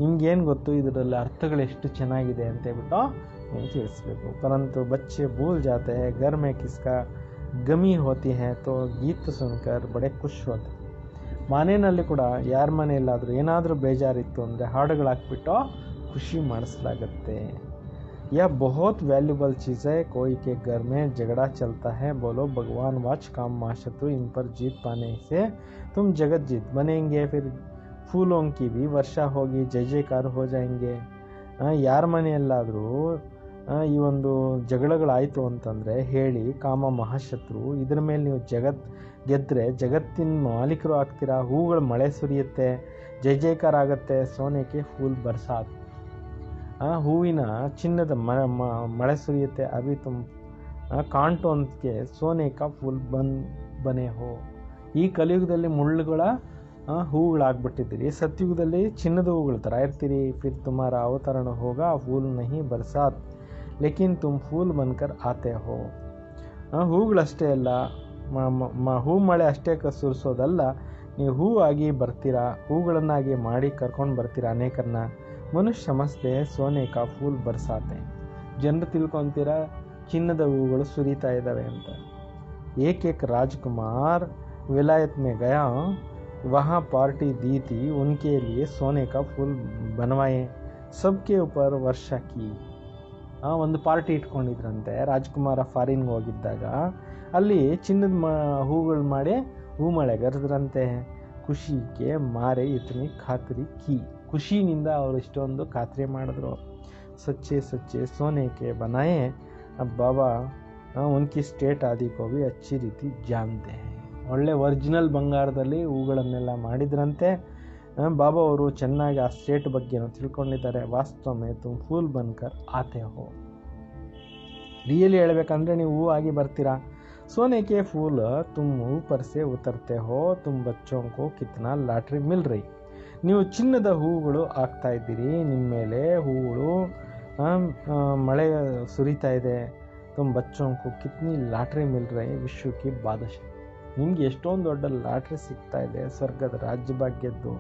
ನಿಮ್ಗೇನು ಗೊತ್ತು ಇದರಲ್ಲಿ ಅರ್ಥಗಳು ಎಷ್ಟು ಚೆನ್ನಾಗಿದೆ ಅಂತ ಹೇಳ್ಬಿಟ್ಟು ನೀವು ತಿಳಿಸ್ಬೇಕು. ಪರಂತು ಬಚ್ಚೆ ಭೂಲ್ ಜಾತೆ ಹೈ ಘರ್ ಮೇ ಕಿಸ್ಕಾ ಗಮಿ ಹೋತಿ ಹೈ ತೋ ಗೀತ್ ಸುನ್ಕರ್ ಬಡೆ ಖುಷ್ ಹೋತೆ. ಮನೆಯಲ್ಲಿ ಕೂಡ ಯಾರ ಮನೆಯಲ್ಲಾದರೂ ಏನಾದರೂ ಬೇಜಾರಿತ್ತು ಅಂದರೆ ಹಾಡುಗಳು ಹಾಕ್ಬಿಟ್ಟು ಖುಷಿ ಮಾಡಿಸಲಾಗತ್ತೆ. यह बहुत वैल्यूबल चीज़ है. कोई के घर में झगड़ा चलता है, बोलो भगवान वाच काम माशत्रु इन पर जीत पाने से तुम जगत जीत बनेंगे. फिर फूलों की भी वर्षा होगी, जय जयकार हो जाएंगे. ಯಾರ ಮನೆಯಲ್ಲಾದರೂ ಈ ಒಂದು ಜಗಳಗಳಾಯಿತು ಅಂತಂದರೆ ಹೇಳಿ, ಕಾಮ ಮಹಾಶತ್ರು, ಇದ್ರ ಮೇಲೆ ನೀವು ಗೆದ್ದರೆ ಜಗತ್ತಿನ ಮಾಲೀಕರು ಆಗ್ತೀರಾ. ಹೂಗಳು ಮಳೆ ಸುರಿಯುತ್ತೆ, ಜಯ ಜಯಕಾರ ಆಗುತ್ತೆ. ಸೋನೆಗೆ ಫೂಲ್ ಬರ್ಸಾತ್. ಹೂವಿನ ಚಿನ್ನದ ಮಳೆ ಸುರಿಯುತ್ತೆ. ಅಭಿ ತುಮ್ ಕಾಂಟೋನ್ಗೆ ಸೋನೆ ಕಾ ಫೂಲ್ ಬನೆ ಹೋ. ಈ ಕಲಿಯುಗದಲ್ಲಿ ಮುಳ್ಳುಗಳ ಹೂಗಳಾಗ್ಬಿಟ್ಟಿದ್ದೀರಿ, ಸತ್ಯುಗದಲ್ಲಿ ಚಿನ್ನದ ಹೂಗಳ ಥರ ಇರ್ತೀರಿ. ಫಿರ್ ತುಮಾರ ಅವತರಣ ಹೋಗ ಫೂಲ್ ನಹಿ ಬರ್ಸಾತ್ ಲೇಕಿನ್ ತುಮ್ ಫೂಲ್ ಬನ್ಕರ್ ಆತೆ ಹೋ. ಹೂಗಳಷ್ಟೇ ಅಲ್ಲ, ಹೂ ಮಳೆ ಅಷ್ಟೇ ಸುರಿಸೋದಲ್ಲ, ನೀವು ಹೂ ಆಗಿ ಬರ್ತೀರಾ, ಹೂಗಳನ್ನಾಗಿ ಮಾಡಿ ಕರ್ಕೊಂಡು ಬರ್ತೀರಾ ಅನೇಕರನ್ನ. ಮನುಷ್ಯ ಸಮಸ್ತೆ ಸೋನೆ ಕಾ ಫೂಲ್ ಬರ್ಸಾತೆ. ಜನರು ತಿಳ್ಕೊತೀರಾ ಚಿನ್ನದ ಹೂಗಳು ಸುರಿತಾ ಇದ್ದಾವೆ ಅಂತ. एक एक राजकुमार विलायत में गया, वहाँ पार्टी दी थी, उनके लिए सोने का फूल बनवाए, सबके ऊपर ವರ್ಷಾ ಕಿ. ಒಂದು ಪಾರ್ಟಿ ಇಟ್ಕೊಂಡಿದ್ರಂತೆ. ರಾಜ್ಕುಮಾರ ಫಾರಿನ್ಗೆ ಹೋಗಿದ್ದಾಗ ಅಲ್ಲಿ ಚಿನ್ನದ ಹೂಗಳು ಮಾಡಿ ಹೂ ಮಳೆಗರೆದ್ರಂತೆ. ಖುಷಿಗೆ ಮಾರೆ ಇತನಿ ಖಾತ್ರಿ ಕಿ, ಖುಷಿನಿಂದ ಅವರು ಇಷ್ಟೊಂದು ಖಾತ್ರಿ ಮಾಡಿದ್ರು. ಸಚ್ಚೆ ಸಚ್ಚೆ ಸೋನೆಕೆ ಬನಾಯೆ, ಬಾಬಾ ಉನ್ಕಿ ಸ್ಟೇಟ್ ಆದಿಕೋ ಭಿ ಅಚ್ಚಿ ರೀತಿ ಜಾನ್ತೆ. ಒಳ್ಳೆ ಒರಿಜಿನಲ್ ಬಂಗಾರದಲ್ಲಿ ಹೂಗಳನ್ನೆಲ್ಲ ಮಾಡಿದ್ರಂತೆ. ಬಾಬಾ ಅವರು ಚೆನ್ನಾಗಿ ಆ ಸ್ಟೇಟ್ ಬಗ್ಗೆ ತಿಳ್ಕೊಂಡಿದ್ದಾರೆ. ವಾಸ್ತವಮೇ ತುಮ್ ಫೂಲ್ ಬನ್ಕರ್ ಆತೆ ಹೋ, ರಿಯಲಿ ಹೇಳ್ಬೇಕಂದ್ರೆ ನೀವು ಹೂ ಆಗಿ ಬರ್ತೀರಾ. ಸೋನೆ ಕೆ ಫೂಲ್ ತುಮ್ ಊಪರ್ ಸೆ ಉತರ್ತೆ ಹೋ, ತುಮ್ ಬಚ್ಚೋಂ ಕೋ ಕಿತ್ನಾ ಲಾಟ್ರಿ ಮಿಲ್ ರಹಿ. ನೀವು ಚಿನ್ನದ ಹೂಗಳು ಆಗ್ತಾ ಇದ್ದೀರಿ, ನಿಮ್ಮ ಮೇಲೆ ಹೂಗಳು ಮಳೆ ಸುರಿತಾ ಇದೆ. ತುಮ್ ಬಚ್ಚೋಂ ಕೋ ಕಿತ್ನಿ ಲಾಟ್ರಿ ಮಿಲ್ ರಹಿ ವಿಶ್ವ ಕಿ ಬಾದಶಾ. ನಿಮ್ಗೆ ಎಷ್ಟೊಂದು ದೊಡ್ಡ ಲಾಟ್ರಿ ಸಿಗ್ತಾ ಇದೆ, ಸ್ವರ್ಗದ ರಾಜ್ಯ ಭಾಗ್ಯದ್ದು.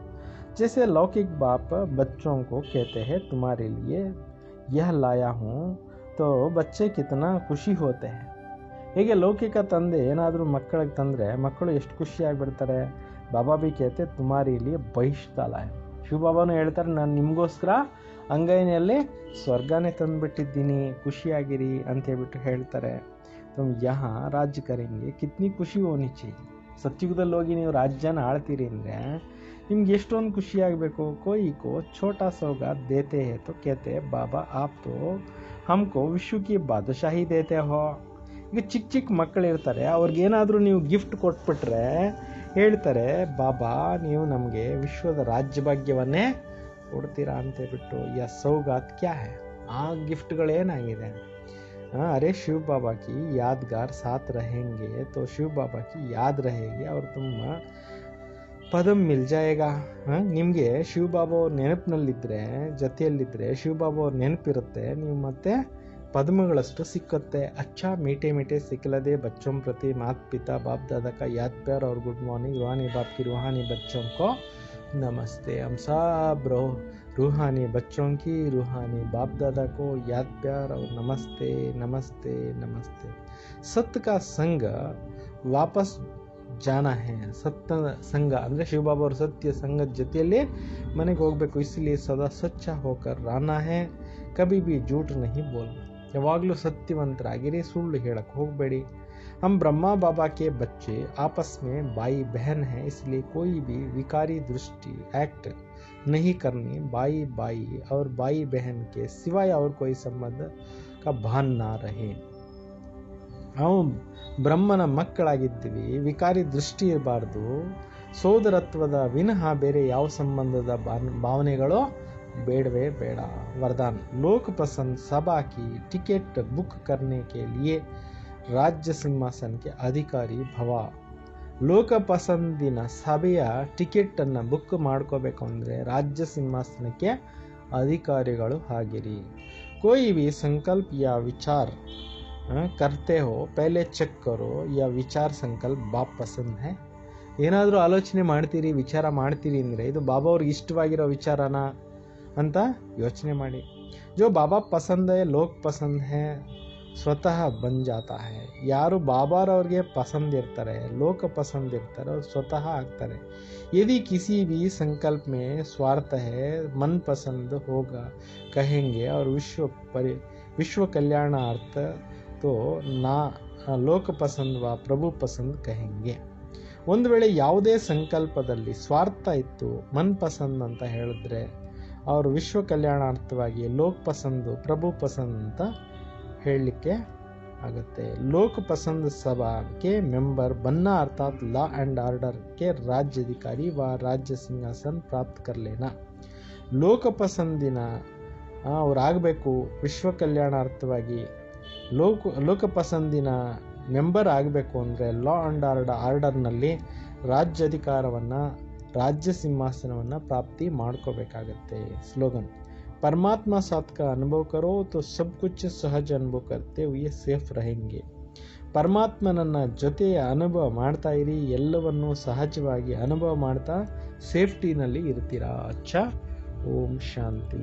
ಜೈಸೆ ಲೌಕಿಕ್ ಬಾಪ್ ಬಚ್ಚೋಂ ಕೋ कहते हैं तुम्हारे लिए यह लाया हूँ, तो बच्चे कितना ಖುಷಿ ಹೋತೆ हैं. ಹೀಗೆ ಲೌಕಿಕ ತಂದೆ ಏನಾದರೂ ಮಕ್ಕಳಿಗೆ ತಂದರೆ ಮಕ್ಕಳು ಎಷ್ಟು ಖುಷಿಯಾಗಿಬಿಡ್ತಾರೆ. ಬಾಬಾ ಬಿ ಕೇತೆ ತುಮಾರಿ ಇಲ್ಲಿ ಬಹಿಷ್ಠಾಲಯ. ಶಿವಬಾಬಾನು ಹೇಳ್ತಾರೆ, ನಾನು ನಿಮಗೋಸ್ಕರ ಅಂಗೈನಲ್ಲಿ ಸ್ವರ್ಗನೇ ತಂದುಬಿಟ್ಟಿದ್ದೀನಿ, ಖುಷಿಯಾಗಿರಿ ಅಂತ ಹೇಳ್ಬಿಟ್ಟು ಹೇಳ್ತಾರೆ. ತುಮ್ ಯಹಾ ರಾಜ್ಯ ಕರೆಂಗೆ ಕಿತ್ನಿ ಖುಷಿ ಹೋನಿ ಚಾಹಿಯೆ. ಸತ್ಯುಗದಲ್ಲಿ ಹೋಗಿ ನೀವು ರಾಜ್ಯನ ಆಳ್ತೀರಿ ಅಂದರೆ ನಿಮ್ಗೆ ಎಷ್ಟೊಂದು ಖುಷಿ ಆಗಬೇಕು. ಕೋಯಿ ಕೋ ಛೋಟಾ ಸೌಗಾತ್ ದೇತೆ ಹೇ ತೋ ಕೇತೆ ಬಾಬಾ ಆಪ್ ತೋ ಹಮ್ಕೋ ವಿಶ್ವ ಕಿ ಬಾದಶಾಹಿ ದೇತೆ ಹೋ. ಈಗ ಚಿಕ್ಕ ಚಿಕ್ಕ ಮಕ್ಕಳು ಇರ್ತಾರೆ, ಅವ್ರಿಗೇನಾದರೂ ನೀವು ಗಿಫ್ಟ್ ಕೊಟ್ಬಿಟ್ರೆ ಹೇಳ್ತಾರೆ, ಬಾಬಾ ನೀವು ನಮಗೆ ವಿಶ್ವದ ರಾಜ್ಯ ಭಾಗ್ಯವನ್ನೇ ಕೊಡ್ತೀರಾ ಅಂತೇಳ್ಬಿಟ್ಟು. ಯ ಸೌಗಾತ್ ಕ್ಯಾ ಹೇ, ಆ ಗಿಫ್ಟ್ಗಳೇನಾಗಿದೆ. अरे शिव बाबा की यादगार साथ रहेंगे तो शिव बाबा की याद रहेगी और तुम ಪದಂ ಮಿಲ್ ಜಾಯೇಗಾ. ನಿಮಗೆ ಶಿವಬಾಬಾ ಅವ್ರ ನೆನಪಿನಲ್ಲಿದ್ದರೆ, ಜೊತೆಯಲ್ಲಿದ್ದರೆ ಶಿವಬಾಬಾ ಅವ್ರ ನೆನಪಿರುತ್ತೆ, ನೀವು ಮತ್ತೆ ಪದ್ಮಗಳಷ್ಟು ಸಿಕ್ಕುತ್ತೆ. ಅಚ್ಚಾ ಮೀಟೆ ಮೀಟೆ ಸಿಕ್ಕಲದೆ ಬಚ್ಚೋಂ ಪ್ರತಿ ಮಾತ್ ಪಿತಾ ಬಾಪ್ दादा का याद प्यार और गुड मॉर्निंग. रूहानी बाप की रूहानी बच्चों को नमस्ते. हम सब रूहानी बच्चों की रूहानी बाप दादा को याद प्यार और नमस्ते नमस्ते नमस्ते. सत्य का संग वापस जाना है. सत्य संग ಅಂದರೆ ಶಿವಬಾಬಾ ಅವರು ಸತ್ಯ ಸಂಗದ ಜೊತೆಯಲ್ಲಿ ಮನೆಗೆ ಹೋಗಬೇಕು. इसलिए सदा सच्चा होकर रहना है, कभी भी झूठ नहीं बोलना. ಯಾವಾಗಲೂ ಸತ್ಯವಂತರಾಗಿರಿ, ಸುಳ್ಳು ಹೇಳಕ್ಕೆ ಹೋಗಬೇಡಿ. हम ब्रह्मा बाबा के बच्चे आपस में भाई बहन हैं, इसलिए कोई भी विकारी दृष्टि एक्ट नहीं करनी. भाई और भाई बहन के सिवाय और कोई संबंध का भान ना रहे. ನಾವು ಬ್ರಹ್ಮನ ಮಕ್ಕಳಾಗಿದ್ದೀವಿ, ವಿಕಾರಿ ದೃಷ್ಟಿ ಇರಬಾರ್ದು. ಸೋದರತ್ವದ ವಿನಃ ಬೇರೆ ಯಾವ ಸಂಬಂಧದ ಭಾವನೆಗಳು ಬೇಡವೇ ಬೇಡ. वरदान. लोक पसंद सभा की टिकट बुक करने के लिए राज्य सिंहासन के अधिकारी भव. ಲೋಕ ಪಸಂದಿನ ಸಭೆಯ ಟಿಕೆಟ್ ಅನ್ನು ಬುಕ್ ಮಾಡ್ಕೋಬೇಕು ಅಂದರೆ ರಾಜ್ಯ ಸಿಂಹಾಸನಕ್ಕೆ ಅಧಿಕಾರಿಗಳು ಆಗಿರಿ. कोई भी संकल्प या विचार करते हो पहले ಚೆಕ್ करो या विचार संकल्प बाप पसंद है. ಏನಾದರೂ ಆಲೋಚನೆ ಮಾಡ್ತೀರಿ, ವಿಚಾರ ಮಾಡ್ತೀರಿ ಅಂದರೆ ಇದು ಬಾಬಾ ಅವ್ರಿಗೆ ಇಷ್ಟವಾಗಿರೋ ವಿಚಾರನ ಅಂತ ಯೋಚನೆ ಮಾಡಿ. जो बाबा पसंद है लोक पसंद है ಸ್ವತಃ ಬನ್ ಜಾತಾ ಹೈ. ಯಾರು ಬಾಬಾರವ್ರಿಗೆ ಪಸಂದ್ ಇರ್ತಾರೆ, ಲೋಕ ಪಸಂದ್ ಇರ್ತಾರೆ, ಅವ್ರು ಸ್ವತಃ ಆಗ್ತಾರೆ. यदि किसी भी संकल्प में स्वार्थ है मन पसंद होगा कहेंगे और विश्व कल्याणार्थ तो ना ಲೋಕ ಪಸಂದ್ ವ ಪ್ರಭು ಪಸಂದ್ ಕಹೆಂಗೆ. ಒಂದು ವೇಳೆ ಯಾವುದೇ ಸಂಕಲ್ಪದಲ್ಲಿ ಸ್ವಾರ್ಥ ಇತ್ತು, ಮನ್ ಪಸಂದ್ ಅಂತ ಹೇಳಿದ್ರೆ ಅವರು ವಿಶ್ವ ಕಲ್ಯಾಣಾರ್ಥವಾಗಿ ಲೋಕ್ ಪಸಂದ್ ಪ್ರಭು ಪಸಂದ್ ಅಂತ ಹೇಳಲಿಕ್ಕೆ ಆಗುತ್ತೆ. लोक पसंद सभा के मेंबर बनना अर्थात लॉ एंड ऑर्डर के राज्य अधिकारी व राज्य सिंहासन प्राप्त कर लेना. ಲೋಕ ಪಸಂದಿನ ಅವರಾಗಬೇಕು, ವಿಶ್ವ ಕಲ್ಯಾಣಾರ್ಥವಾಗಿ ಲೋಕ ಪಸಂದಿನ ಮೆಂಬರ್ ಆಗಬೇಕು ಅಂದರೆ ಲಾ ಆ್ಯಂಡ್ ಆರ್ಡರ್ನಲ್ಲಿ ರಾಜ್ಯ ಅಧಿಕಾರವನ್ನು, ರಾಜ್ಯ ಸಿಂಹಾಸನವನ್ನು ಪ್ರಾಪ್ತಿ ಮಾಡ್ಕೋಬೇಕಾಗತ್ತೆ. ಸ್ಲೋಗನ್. परमात्मा साथ का अनुभव करो तो सब कुछ सहज अनुभव करते हुए ಸೇಫ್ रहेंगे. ಪರಮಾತ್ಮನನ್ನ ಜೊತೆಯ ಅನುಭವ ಮಾಡ್ತಾ ಇರಿ, ಎಲ್ಲವನ್ನು ಸಹಜವಾಗಿ ಅನುಭವ ಮಾಡ್ತಾ ಸೇಫ್ಟಿನಲ್ಲಿ ಇರ್ತೀರಾ. ಅಚ್ಚಾ. ಓಂ ಶಾಂತಿ.